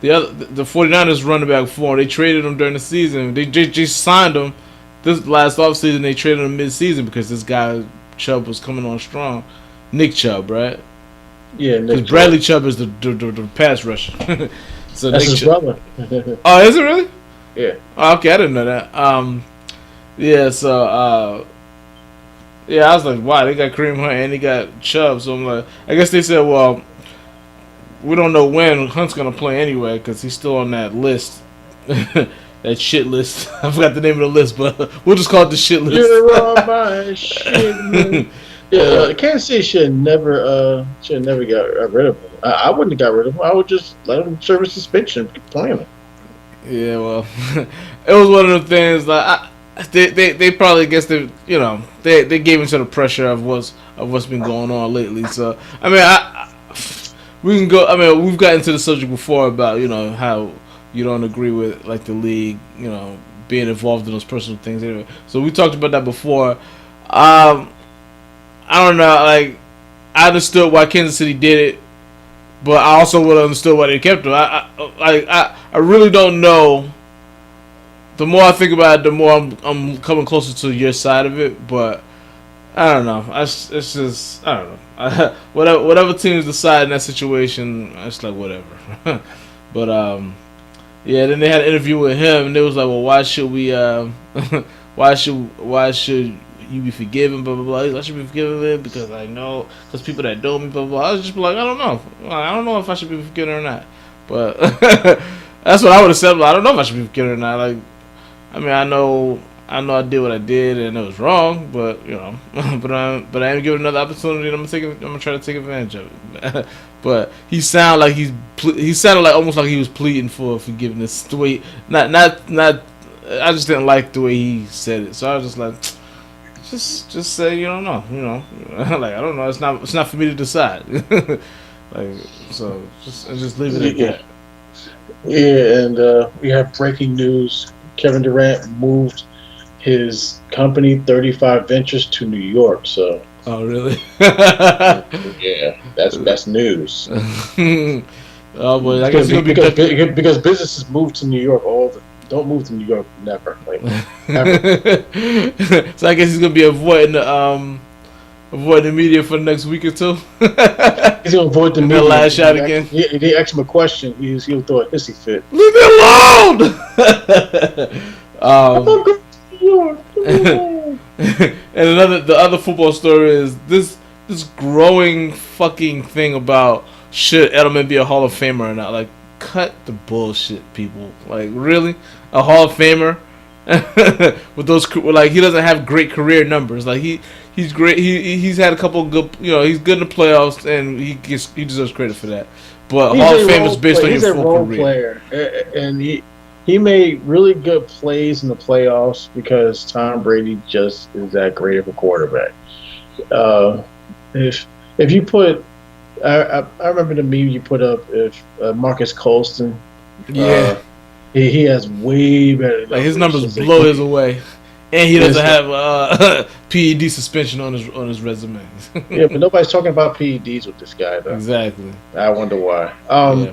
the 49ers running back for him. They traded him during the season. They just signed him this last offseason. They traded him mid-season because this guy, Chubb, was coming on strong. Nick Chubb, right? Yeah, because Bradley Chubb is the pass rusher. So that's his brother. Oh, is it really? Yeah. Oh, okay, I didn't know that. Yeah. So, I was like, wow, they got Kareem Hunt and he got Chubb. So I'm like, I guess they said, well, we don't know when Hunt's gonna play anyway because he's still on that list, that shit list. I forgot the name of the list, but we'll just call it the shit list. You're on my shit list. Yeah, Kansas City should never got rid of him. I wouldn't have got rid of him. I would just let him serve a suspension, keep playing him. Yeah, well, it was one of the things. Like they probably guess they gave into the pressure of what's been going on lately. So I mean, we can go. I mean, we've gotten to the subject before about how you don't agree with like the league, being involved in those personal things. Anyway, so we talked about that before. I don't know, like, I understood why Kansas City did it, but I also would have understood why they kept him. I really don't know. The more I think about it, the more I'm coming closer to your side of it, but I don't know. It's just, I don't know. Whatever teams decide in that situation, it's like, whatever. But, yeah, then they had an interview with him, and they was like, well, why should we, why should you be forgiven, blah, blah, blah. I should be forgiven because I know, because people that know me, blah, blah, blah. I was just like, I don't know. I don't know if I should be forgiven or not. But that's what I would have said. I don't know if I should be forgiven or not. Like, I mean, I know I did what I did and it was wrong, but, but I am given another opportunity and I'm going to try to take advantage of it. But he sounded like almost like he was pleading for forgiveness. The way, not, I just didn't like the way he said it. So I was just like, just say you don't know, like I don't know. It's not for me to decide. Like so, just leave it at that. Yeah, and we have breaking news. Kevin Durant moved his company 35 Ventures to New York. So. Oh really? Yeah, that's news. Oh boy, I guess because businesses move to New York all the. Don't move to New York, never. Like, never. So I guess he's gonna be avoiding the media for the next week or two. He's gonna avoid the media. Last shot again. They ask him a question. He'll throw a hissy fit. Leave me alone. And the other football story is this growing fucking thing about should Edelman be a Hall of Famer or not? Like, cut the bullshit, people. Like, really? A Hall of Famer? With those, like, he doesn't have great career numbers. Like, he's great. He's had a couple of good, he's good in the playoffs, and he deserves credit for that. But Hall of Fame is based on your full career. He's a role player, and he made really good plays in the playoffs because Tom Brady just is that great of a quarterback. Uh, if you put, I remember the meme you put up if Marcus Colston. Yeah, he has way better numbers. Like his numbers blow his away, and he doesn't have PED suspension on his resume. Yeah, but nobody's talking about PEDs with this guy though. Exactly. I wonder why. Yeah.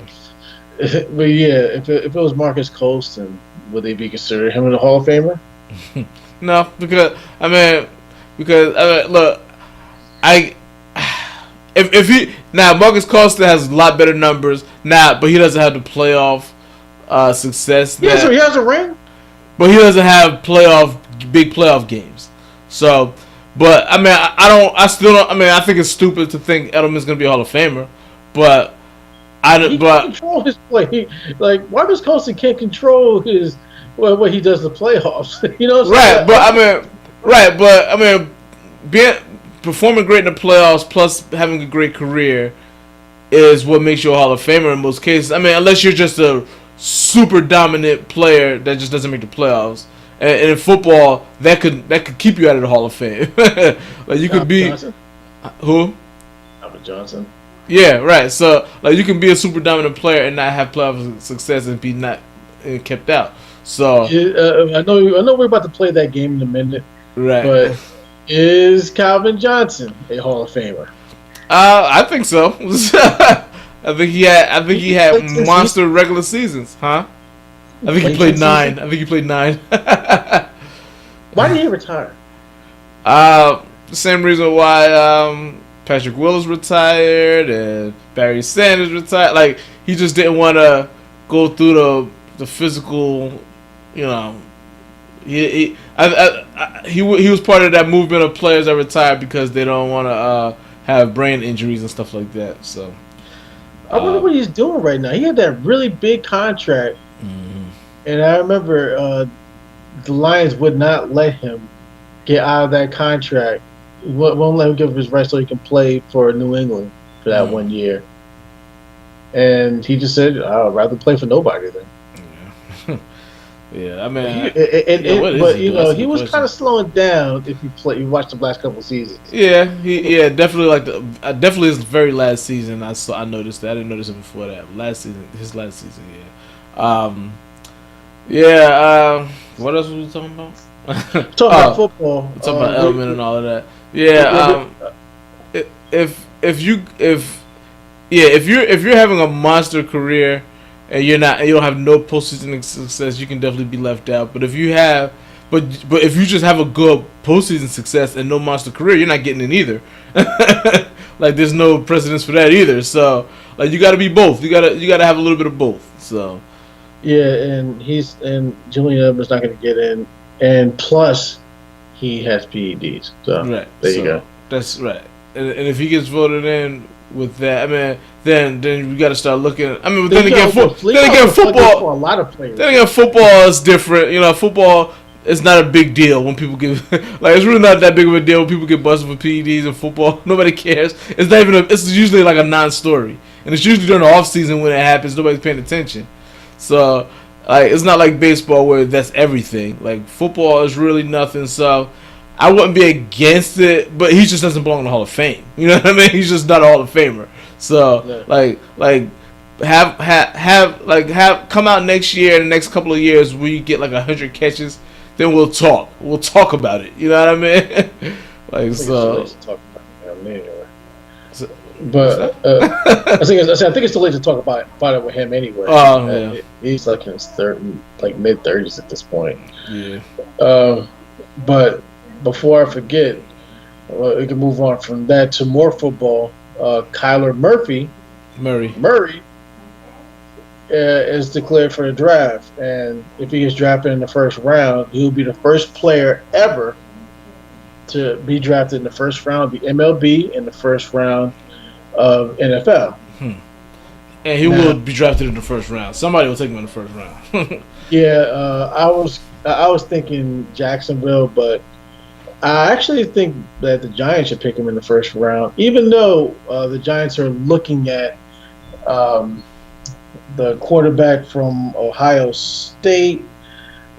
But yeah, if it was Marcus Colston, would they be considered him a Hall of Famer? No, because look, if he now Marcus Colston has a lot better numbers now, but he doesn't have the playoff success. Yeah, so he has a ring, but he doesn't have big playoff games. So, but I mean, I still don't. I mean, I think it's stupid to think Edelman's gonna be a Hall of Famer, but he can't control his play. Like Marcus Colston can't control what he does in the playoffs. You know, right? But I mean, performing great in the playoffs plus having a great career is what makes you a Hall of Famer in most cases. I mean, unless you're just a super dominant player that just doesn't make the playoffs. And in football, that could keep you out of the Hall of Fame. Like you could be Johnson? Who? Albert Johnson. Yeah, right. So like you can be a super dominant player and not have playoff success and be not kept out. So I know we're about to play that game in a minute. Right. But is Calvin Johnson a Hall of Famer? I think so. I think he had monster regular seasons, huh? I think he played 9. Why did he retire? The same reason why Patrick Willis retired and Barry Sanders retired. Like he just didn't want to go through the physical, you know. He was part of that movement of players that retired because they don't want to have brain injuries and stuff like that. So I wonder what he's doing right now. He had that really big contract, and I remember the Lions would not let him get out of that contract. Won't let him give up his rights so he can play for New England for that 1 year. And he just said, "I'd rather play for nobody then." Yeah, I mean, but he was kind of slowing down if you watched the last couple of seasons. Yeah, definitely definitely his very last season. I noticed that. I didn't notice it before that. His last season, yeah. What else were we talking about? Talking about football. Talking about Edelman and all of that. Yeah. If you're having a monster career and you don't have no postseason success, you can definitely be left out. But if you just have a good postseason success and no monster career, you're not getting in either. Like there's no precedence for that either. So like you got to be both. You got to have a little bit of both. So yeah, and Julian Edelman's not going to get in, and plus he has PEDs. So right, there you go. That's right. And if he gets voted in with that, I mean, then we got to start looking. I mean, then again, football for a lot of players. Then again, football is different. You know, football is not a big deal when people get like it's really not that big of a deal when people get busted for PEDs in football. Nobody cares. It's not even. It's usually like a non-story, and it's usually during the off season when it happens. Nobody's paying attention. So like it's not like baseball where that's everything. Like football is really nothing. So I wouldn't be against it, but he just doesn't belong in the Hall of Fame. You know what I mean? He's just not a Hall of Famer. So have come out next year, in the next couple of years, where you get like 100 catches, then we'll talk. We'll talk about it. You know what I mean? Like so. But I think it's too late to talk about it with him anyway. Oh yeah. He's like in his mid-30s at this point. Yeah. But before I forget, we can move on from that to more football. Kyler Murray is declared for the draft, and if he gets drafted in the first round, he'll be the first player ever to be drafted in the first round of the MLB in the first round of NFL. And he will be drafted in the first round. Somebody will take him in the first round. Yeah, I was thinking Jacksonville, but I actually think that the Giants should pick him in the first round, even though the Giants are looking at the quarterback from Ohio State.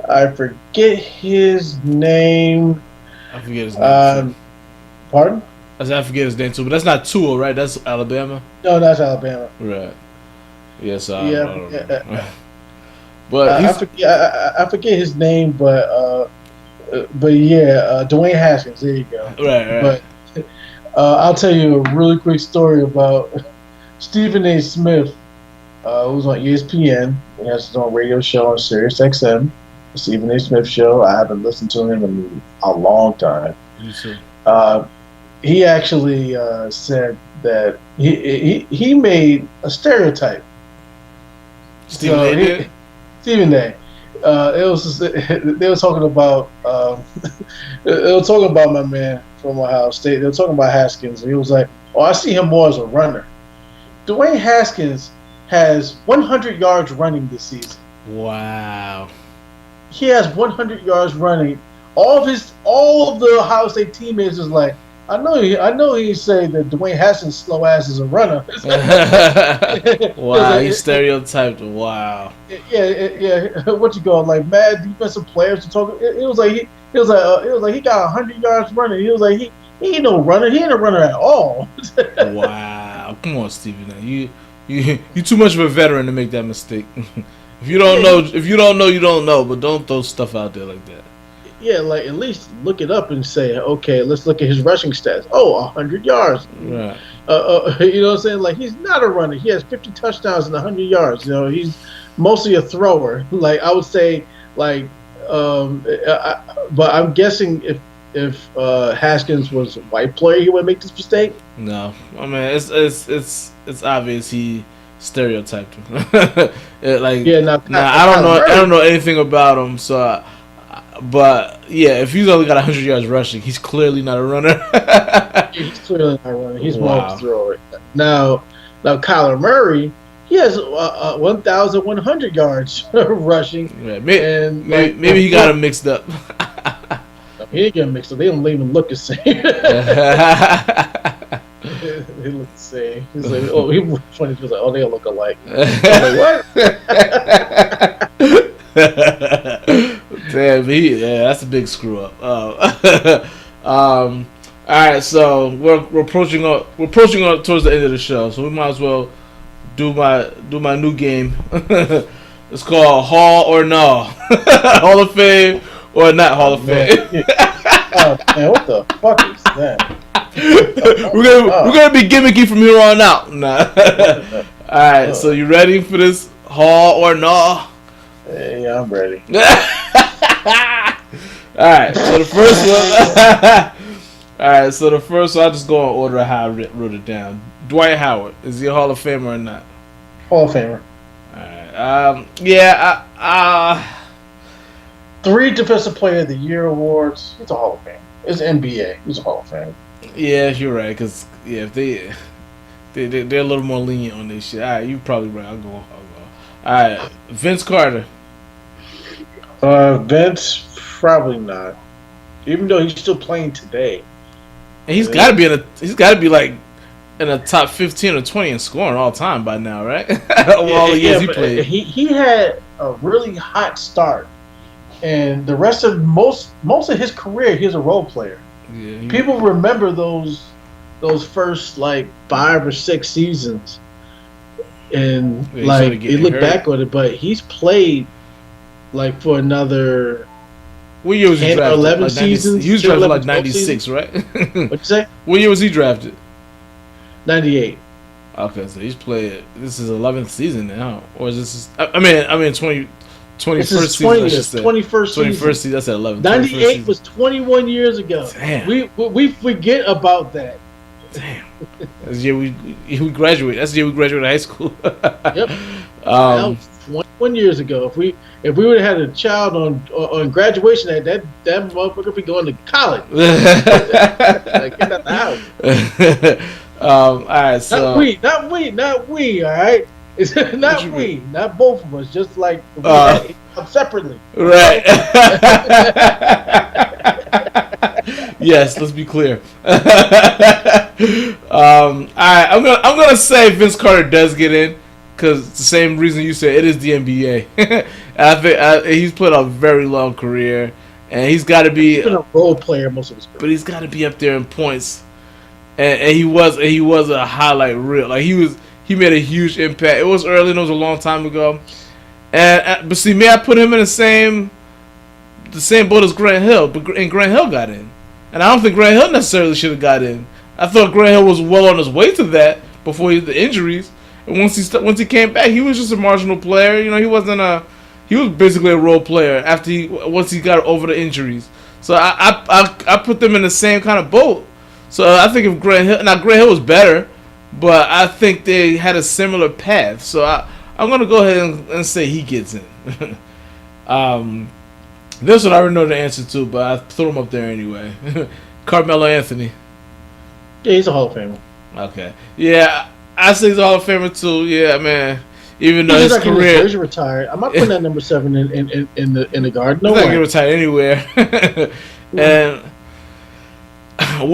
I forget his name. I forget his name. Pardon? I forget his name too, but that's not Tua, right? That's Alabama. No, that's Alabama. Right. Yes. Yeah. But I forget his name, but yeah, Dwayne Haskins. There you go. Right. But I'll tell you a really quick story about Stephen A. Smith, who's on ESPN. He has his own radio show on Sirius XM, the Stephen A. Smith Show. I haven't listened to him in a long time. Me too. He actually said that he made a stereotype. Stephen A. did? Stephen A. They were talking about my man from Ohio State. They were talking about Haskins, and he was like, "Oh, I see him more as a runner." Dwayne Haskins has 100 yards running this season. Wow. He has 100 yards running. All of the Ohio State teammates is like, I know he say that Dwayne Haskins slow ass is a runner. Wow, he stereotyped. Wow. Yeah. What you call like mad defensive players to talk? It was like he got 100 yards running. He was like he ain't no runner. He ain't a runner at all. Wow. Come on, Stephen. You too much of a veteran to make that mistake. If you don't know, you don't know. But don't throw stuff out there like that. Yeah, like at least look it up and say, okay, let's look at his rushing stats. Oh, 100 yards. Right. You know what I'm saying? Like he's not a runner. He has 50 touchdowns and 100 yards. You know, he's mostly a thrower. Like I would say, like, but I'm guessing if Haskins was a white player, he would make this mistake. No, I mean it's obvious he stereotyped him. I don't know anything about him, so. But yeah, if he's only got 100 yards rushing, he's clearly not a runner. He's clearly not a runner. He's more of a thrower. Now Kyler Murray, he has 1,100 yards rushing. Yeah, maybe he got him mixed up. He didn't get him mixed up. They don't even look the same. They look the same. He's like, oh, he was funny. He was like, oh, they all look alike. I'm like, what? Damn, that's a big screw up. All right, so we're approaching towards the end of the show, so we might as well do my new game. It's called Hall or No, Hall of Fame or not Hall of Fame. Oh man, what the fuck is that? We're gonna be gimmicky from here on out. Nah. All right, so you ready for this Hall or No? Yeah, I'm ready. Alright, so the first one. I'll just go in order of how I wrote it down. Dwight Howard, is he a Hall of Famer or not? Hall of Famer. Alright. 3 Defensive Player of the Year awards. It's a Hall of Fame. It's NBA. It's a Hall of Fame. Yeah, you're right. Because if they're a little more lenient on this shit. Alright, you're probably right. I'll go. Alright, Vince Carter. Vince, probably not. Even though he's still playing today, and he's got to be like in the top 15 or 20 in scoring all time by now, right? All the years he played. He had a really hot start, and the rest of most of his career, he was a role player. Yeah, people remember those first like 5 or 6 seasons, and like they look back on it, but he's played like for another. What year was he drafted? 11 like seasons. He was drafted like 96, right? What'd you say? What year was he drafted? 98. Okay, so he's played. This is 11th season now, or is this? I mean, 21st season. I should say. 21st season. That's at 11. 98 was 21 years ago. Damn. We forget about that. Damn. That's the year we graduated. That's the year we graduated high school. Yep. That was 21 years ago. If we would have had a child on graduation, that motherfucker be going to college. Get out the house. All right, so not we. All right, it's not we, not both of us. Just like separately. Right. Yes, let's be clear. All right, I'm gonna say Vince Carter does get in. because it's the same reason you said it is the NBA. I think he's played a very long career, and he's got to be. He's been a role player most of his career, but he's got to be up there in points. And he was a highlight reel. Like he made a huge impact. It was early, and it was a long time ago. But see, I put him in the same boat as Grant Hill, and Grant Hill got in, and I don't think Grant Hill necessarily should have got in. I thought Grant Hill was well on his way to that before the injuries, and once he came back, he was just a marginal player. You know, he was basically a role player once he got over the injuries. So I put them in the same kind of boat. So I think if Grant Hill was better, but I think they had a similar path. So I'm gonna go ahead and say he gets in. This one I already know the answer to, but I threw him up there anyway. Carmelo Anthony. Yeah, he's a Hall of Famer. Okay. Yeah, I say he's a Hall of Famer too. Yeah, man. Even though his career, he's retired. I'm not putting that number 7 in the guard. No way. He's not gonna retire anywhere. And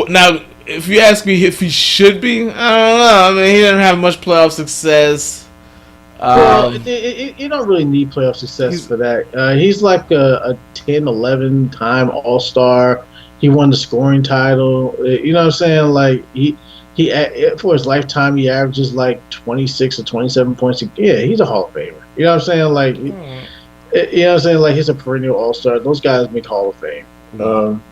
now, if you ask me if he should be, I don't know. I mean, he didn't have much playoff success. You don't really need playoff success for that. He's like a 10, 11 time All-Star. He won the scoring title. You know what I'm saying? Like he for his lifetime, he averages like 26 or 27 points. Yeah, he's a Hall of Famer. You know what I'm saying? Like, you know what I'm saying? Like he's a perennial All-Star. Those guys make Hall of Fame.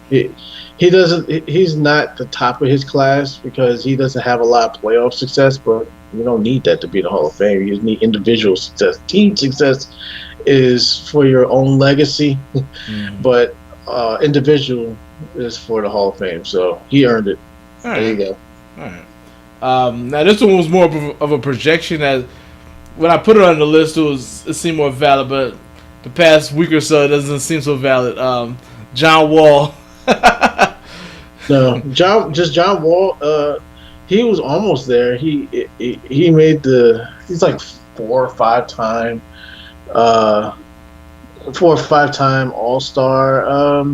He doesn't. He's not the top of his class because he doesn't have a lot of playoff success. But you don't need that to be the Hall of Fame. You need individual success. Team success is for your own legacy, but individual is for the Hall of Fame. So he earned it. All right. There you go. All right. Now this one was more of a projection. As when I put it on the list, it seemed more valid. But the past week or so, it doesn't seem so valid. John Wall. No, John Wall. He was almost there. He made he's like 4 or 5 time All-Star.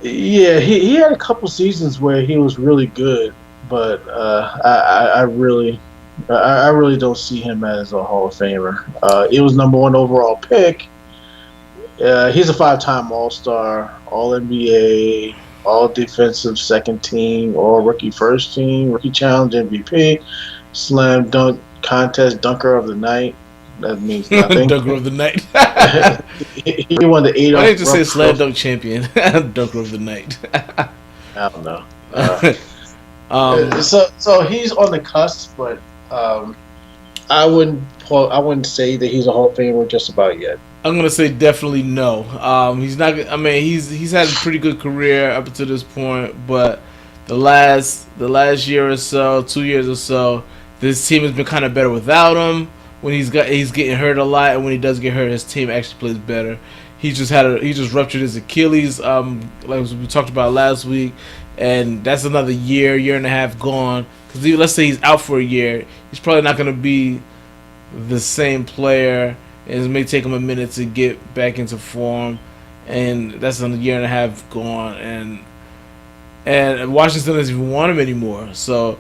Yeah, he had a couple seasons where he was really good, but I really don't see him as a Hall of Famer. He was number 1 overall pick. He's a 5-time All-Star, All-NBA, All-Defensive Second Team, All-Rookie First Team, Rookie Challenge MVP, Slam Dunk Contest Dunker of the Night. That means nothing. Dunker of the Night. He won the 8. Why didn't you say Slam Dunk Champion? Dunker of the Night. I don't know. So he's on the cusp, but I wouldn't say that he's a Hall of Famer just about yet. I'm gonna say definitely no. He's not. I mean, he's had a pretty good career up to this point, but the last year or so, 2 years or so, this team has been kind of better without him. When he's getting hurt a lot, and when he does get hurt, his team actually plays better. He just ruptured his Achilles, like we talked about last week, and that's another year and a half gone. Because let's say he's out for a year, he's probably not going to be the same player, and it may take him a minute to get back into form, and that's a year and a half gone, and Washington doesn't even want him anymore. So,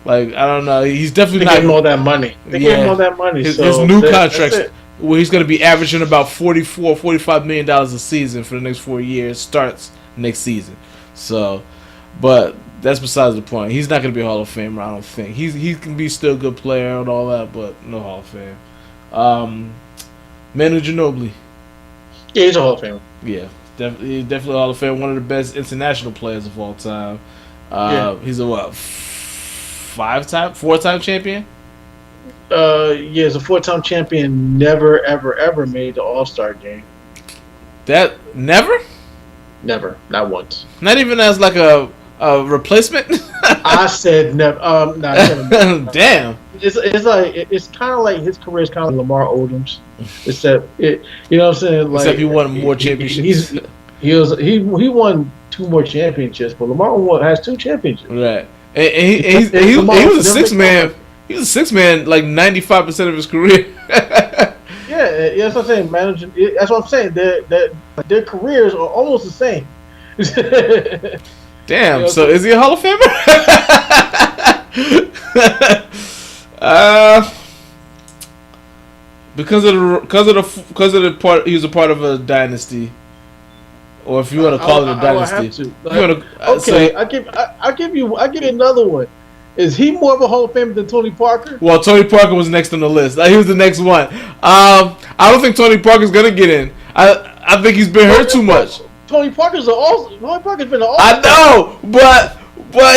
like, I don't know, he's definitely not getting all that money. They gave him all that money. His new contract, where he's going to be averaging about $45 million a season for the next 4 years, starts next season. So, but that's besides the point. He's not going to be a Hall of Famer, I don't think. He can be still a good player and all that, but no Hall of Fame. Manu Ginobili. Yeah, he's a Hall of Famer. Yeah, definitely a Hall of Fame. One of the best international players of all time. He's a what? 4-time champion? Yeah, he's a 4-time champion. Never, ever made the All-Star game. That never? Never, not once. Not even as like a replacement? I said never. Never. Damn. It's kind of like his career is kind of like Lamar Odom's, except you know what I'm saying. Like, except he won more championships. He won 2 more championships, but Lamar has 2 championships. Right. And he was a 6-man. He was a 6-man like 95% of his career. Yeah, that's what I'm saying. Managing. That's what I'm saying. Their careers are almost the same. Damn. You know, so is he a Hall of Famer? Because of the part he was a part of a dynasty, or if you want to call it a dynasty. I'll give you another one. Is he more of a Hall of Famer than Tony Parker? Well, Tony Parker was next on the list. He was the next one. I don't think Tony Parker's gonna get in. I think he's been hurt too much. Tony Parker's been an all. I know, but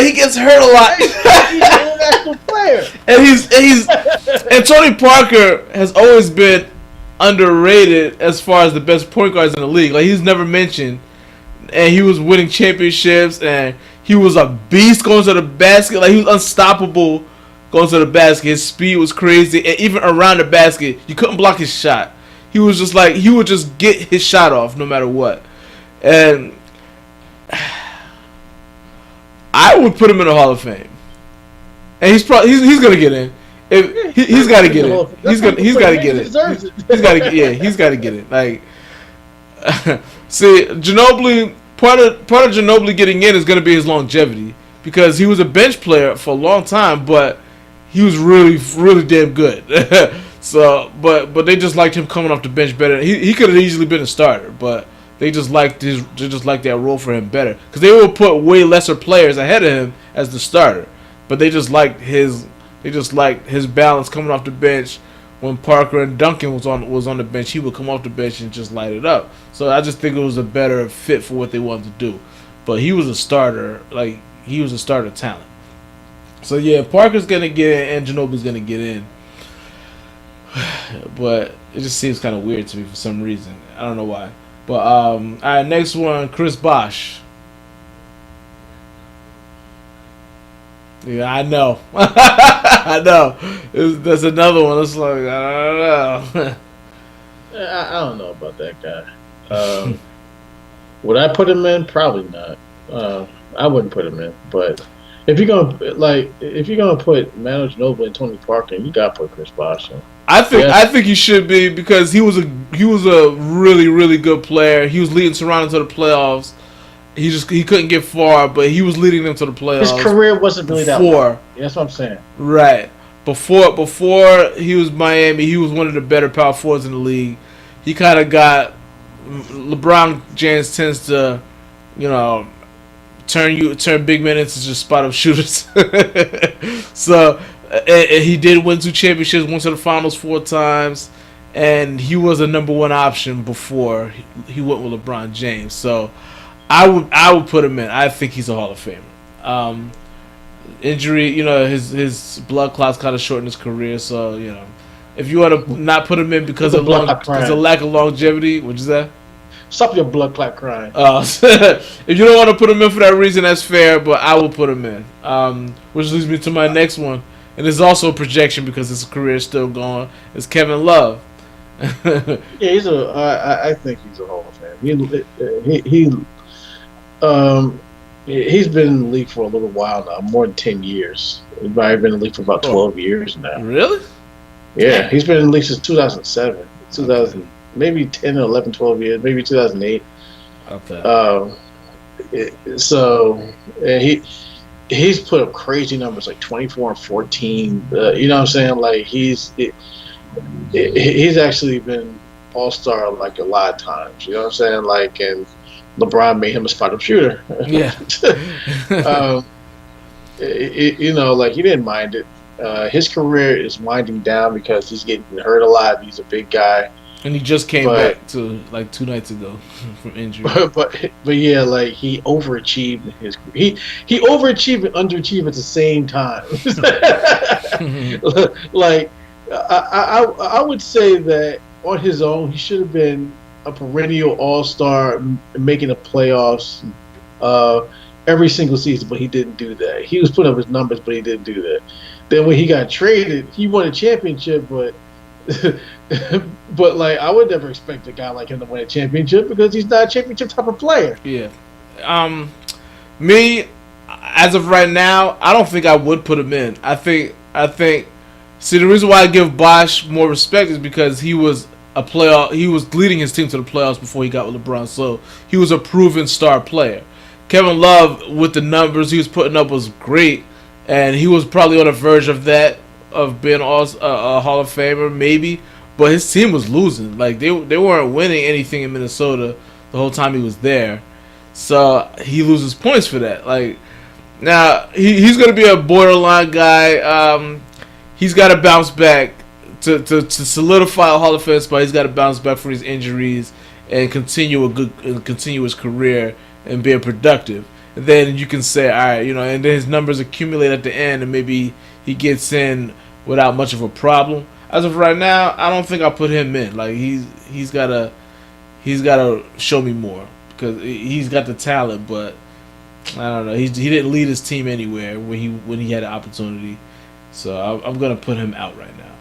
he gets hurt a lot. He's an international player, and Tony Parker has always been underrated as far as the best point guards in the league. Like, he's never mentioned, and he was winning championships, and he was a beast going to the basket. Like, he was unstoppable going to the basket. His speed was crazy, and even around the basket, you couldn't block his shot. He was just like, he would just get his shot off no matter what. And I would put him in the Hall of Fame, and he's gonna get in. He's got to get in. He's got to get it. He's got to get it. Like, see, Ginobili. Part of Ginobili getting in is gonna be his longevity, because he was a bench player for a long time, but he was really, really damn good. So, but they just liked him coming off the bench better. He could have easily been a starter, but they just liked that role for him better, because they would put way lesser players ahead of him as the starter, but they just liked his balance coming off the bench. When Parker and Duncan was on the bench, he would come off the bench and just light it up. So I just think it was a better fit for what they wanted to do. But he was a starter, like, he was a starter talent. So yeah, Parker's gonna get in and Ginobili's gonna get in. But it just seems kind of weird to me for some reason. I don't know why. But all right, next one, Chris Bosh. Yeah, I know. I know. That's another one. It's like, I don't know. I don't know about that guy. Would I put him in? Probably not. I wouldn't put him in. But if you're gonna put Manu Ginobili and Tony Parker, you gotta put Chris Bosh in. I think he should be, because he was a really, really good player. He was leading Toronto to the playoffs. He couldn't get far, but he was leading them to the playoffs. His career wasn't really that long. That's what I'm saying. Right. Before he was Miami, he was one of the better power forwards in the league. He kind of got LeBron James tends to, turn big men into just spot up shooters. So and he did win 2 championships, went to the finals 4 times, and he was a number 1 option before he went with LeBron James. So I would put him in. I think he's a Hall of Famer. Injury, his blood clots kind of shortened his career. So if you want to not put him in because of lack of longevity, what'd you say? Stop your blood clot crying. If you don't want to put him in for that reason, that's fair. But I will put him in. Which leads me to my next one, and it's also a projection because his career is still going. It's Kevin Love. Yeah, I think he's a Hall of Famer. He's been in the league for a little while now, more than 10 years. He's probably been in the league for about 12 years now. Really? Yeah, he's been in the league since 2007. 2000, maybe 10 or 11, 12 years, maybe 2008. Okay. He's put up crazy numbers, like 24 and 14. You know what I'm saying? Like, he's actually been all-star like a lot of times. You know what I'm saying? Like, and LeBron made him a spot-up shooter. Yeah. Like, he didn't mind it. His career is winding down because he's getting hurt a lot. He's a big guy. And he just came back to like 2 nights ago from injury. But yeah, like, he overachieved he overachieved and underachieved at the same time. Like, I would say that on his own, he should have been a perennial all-star, making the playoffs every single season, but he didn't do that. He was putting up his numbers, but he didn't do that. Then when he got traded, he won a championship, but like, I would never expect a guy like him to win a championship because he's not a championship type of player. Yeah. Me, as of right now, I don't think I would put him in. I think. See, the reason why I give Bosh more respect is because he was a playoff. He was leading his team to the playoffs before he got with LeBron, so he was a proven star player. Kevin Love, with the numbers he was putting up, was great, and he was probably on the verge of that, of being a Hall of Famer, maybe. but his team was losing. Like they weren't winning anything in Minnesota the whole time he was there. So he loses points for that. Like now he's going to be a borderline guy. He's got to bounce back to solidify a Hall of Fame spot. He's got to bounce back from his injuries and continue his career and being productive. And then you can say, all right, and then his numbers accumulate at the end, and maybe he gets in without much of a problem. As of right now, I don't think I'll put him in. Like he's gotta show me more because he's got the talent, but I don't know. He didn't lead his team anywhere when he had an opportunity, so I'm gonna put him out right now.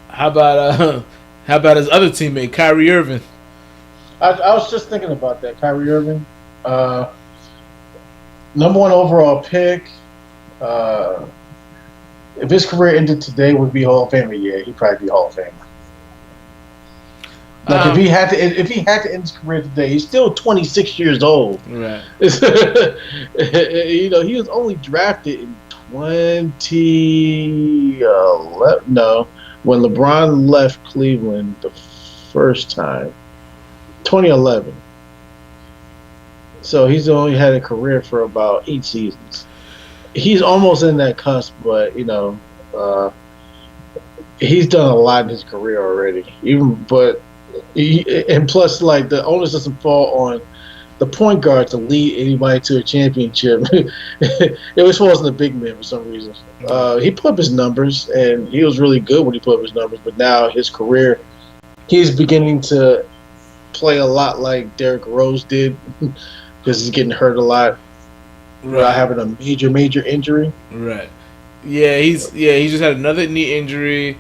How about his other teammate, Kyrie Irving? I was just thinking about that. Kyrie Irving, number 1 overall pick. If his career ended today, would be Hall of Famer? Yeah, he'd probably be Hall of Famer. Like if he had to end his career today, he's still 26 years old. Right. He was only drafted in 2011. No, when LeBron left Cleveland the first time, 2011. So he's only had a career for about 8 seasons. He's almost in that cusp, but he's done a lot in his career already. And plus, like the onus doesn't fall on the point guard to lead anybody to a championship. It always falls on the big man for some reason. He put up his numbers, and he was really good when he put up his numbers. But now his career, he's beginning to play a lot like Derrick Rose did because he's getting hurt a lot. Right. Having a major injury. Right. Yeah, he just had another knee injury.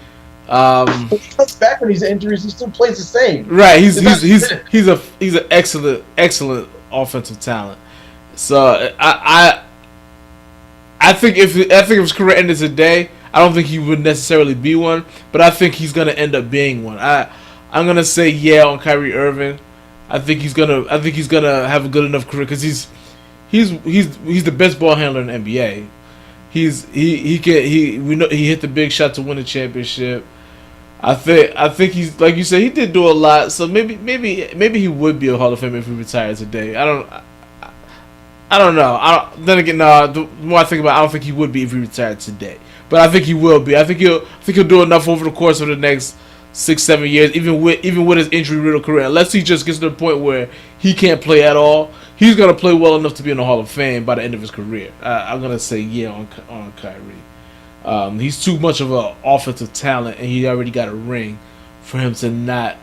When he comes back from these injuries, he still plays the same. Right. He's an excellent offensive talent. So I think if his career ended today, I don't think he would necessarily be one, but I think he's gonna end up being one. I'm gonna say yeah on Kyrie Irving. I think he's gonna have a good enough career because he's the best ball handler in the NBA. He hit the big shot to win the championship. I think he's, like you said, he did do a lot. So maybe he would be a Hall of Famer if he retired today. I don't know. Then again, no. The more I think about it, I don't think he would be if he retired today. But I think he will be. I think he'll do enough over the course of the next 6-7 years, even with his injury-riddled career. Unless he just gets to the point where he can't play at all, he's gonna play well enough to be in the Hall of Fame by the end of his career. I'm gonna say yeah on Kyrie. He's too much of an offensive talent, and he already got a ring for him to not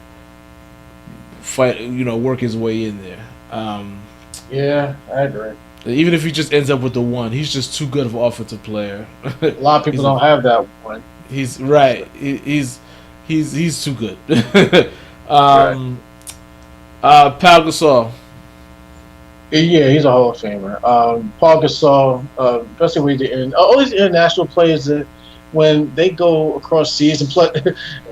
fight. Work his way in there. Yeah, I agree. Even if he just ends up with the one, he's just too good of an offensive player. A lot of people don't have that one. He's right. He's too good. Right. Pau Gasol. Yeah, he's a Hall of Famer. Paul Gasol, especially when all these international players that when they go across seas and play,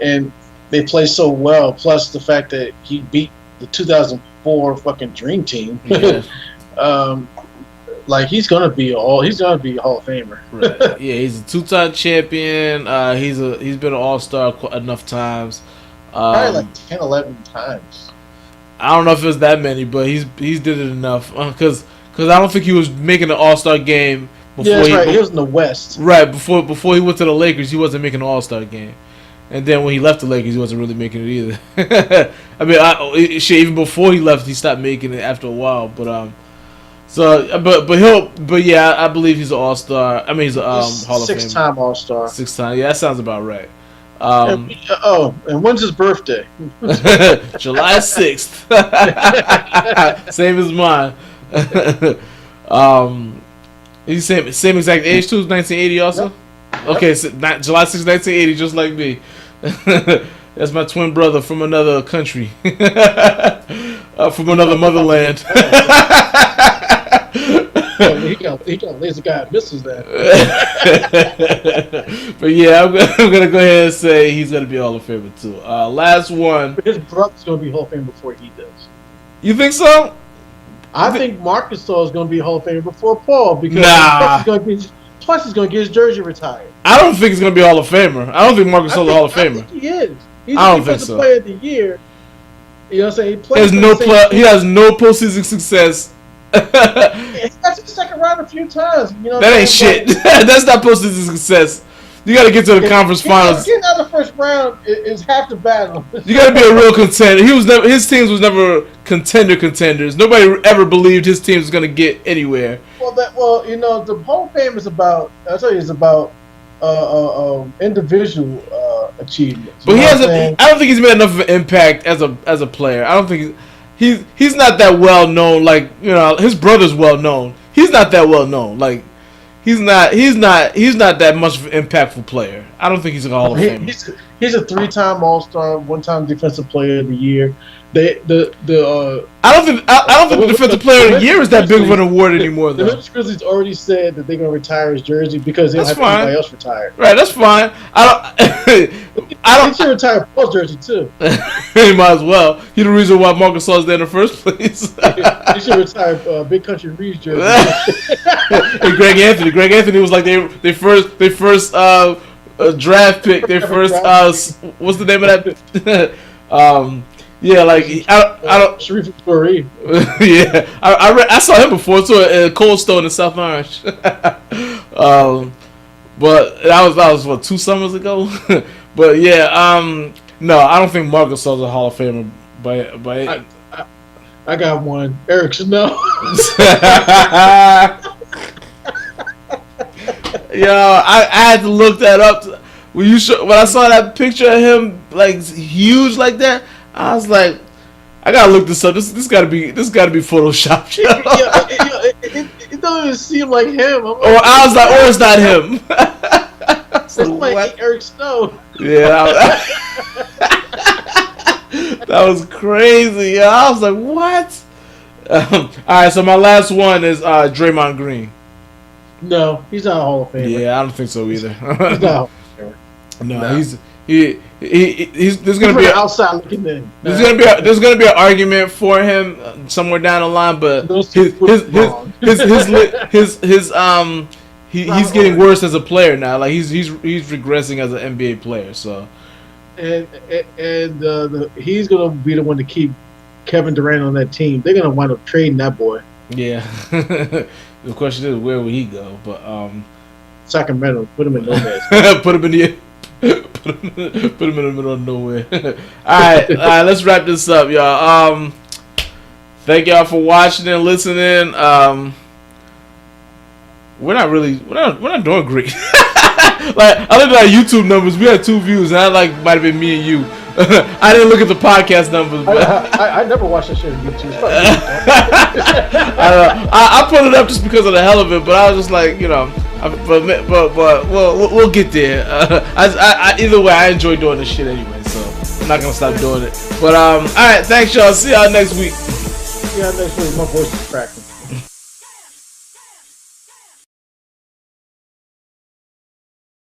and they play so well. Plus the fact that he beat the 2004 fucking Dream Team. Yeah. Like he's gonna be a Hall of Famer. Right. Yeah, he's a 2-time champion. He's been an All-Star enough times. Probably like 10, 11 times. I don't know if it was that many, but he's did it enough. Because I don't think he was making an All-Star game before. Yeah, that's right. He was in the West. Right before he went to the Lakers, he wasn't making an All-Star game, and then when he left the Lakers, he wasn't really making it either. I mean, even before he left, he stopped making it after a while. But I believe he's an All-Star. I mean, he's a Hall of Fame. 6-time All-Star. 6-time. Yeah, that sounds about right. And when's his birthday? July 6th. Same as mine. He's same exact age too. 1980 also. Yep. Okay, so July 6th, 1980, just like me. That's my twin brother from another country, from another motherland. He got laser guy missiles there. But yeah, I'm gonna go ahead and say he's gonna be Hall of Famer too. Last one. His brother's gonna be Hall of Fame before he does. You think so? I think Marc Gasol is gonna be Hall of Fame before Paul because Plus, he's going to get his jersey retired. I don't think he's going to be a Hall of Famer. I don't think Marc Gasol's a Hall of Famer. I think he is. He's I don't the think so. Player of the year. You know what I'm saying? He has no postseason success. He got to the second round a few times. You know that ain't shit. That's not postseason success. You got to get to the conference finals. Getting out of the first round is half the battle. You got to be a real contender. His teams was never contenders. Nobody ever believed his team was going to get anywhere. Well, you know, the Hall of Fame is about. I'll tell you, it's about individual achievements. But I don't think he's made enough of an impact as a player. I don't think he's not that well known. Like, you know, his brother's well known. He's not that well known. Like, he's not that much of an impactful player. I don't think he's a Hall of Famer. He's a 3-time All-Star, 1-time Defensive Player of the Year. I don't think the Defensive Player of the Year is that big of an award anymore. The Memphis Grizzlies already said that they're going to retire his jersey because they don't have anybody else retired. Right, that's fine. He should retire Paul's jersey too. He might as well. He's the reason why Marc Gasol is there in the first place. He should retire Big Country Reed's jersey. And Greg Anthony was like their first draft pick. Their first what's the name of that? Yeah, like I don't. Sharif Fareed. Yeah, I saw him before too at Cold Stone in South Orange. But that was what, 2 summers ago. But yeah, no, I don't think Marc Gasol's a Hall of Famer. By I got one, Eric Snow. Yo, I had to look that up. When I saw that picture of him like huge like that, I was like, I gotta look this up. This gotta be photoshopped. It don't even seem like him. I was like, or it's not him. It's like Eric Snow. Yeah, that was crazy. Yeah, I was like, what? All right, so my last one is Draymond Green. No, he's not a Hall of Famer. Yeah, I don't think so either. He's not a Hall of Famer. No, he's there's gonna be outside looking in. There's gonna be an argument for him somewhere down the line, but he's getting worse as a player now. Like he's regressing as an NBA player. So and he's gonna be the one to keep Kevin Durant on that team. They're gonna wind up trading that boy. Yeah. The question is, where will he go? But Sacramento, put him in nowhere. Put him in the middle of nowhere. All right, let's wrap this up, y'all. Thank y'all for watching and listening. We're not doing great. Like, I looked at our YouTube numbers. We had 2 views, and might have been me and you. I didn't look at the podcast numbers. But I never watched that shit on YouTube. I put it up just because of the hell of it, but I was just like, you know, but we'll get there. Either way, I enjoy doing this shit anyway, so I'm not gonna stop doing it. But all right, thanks y'all. See y'all next week. See y'all next week. My voice is cracking.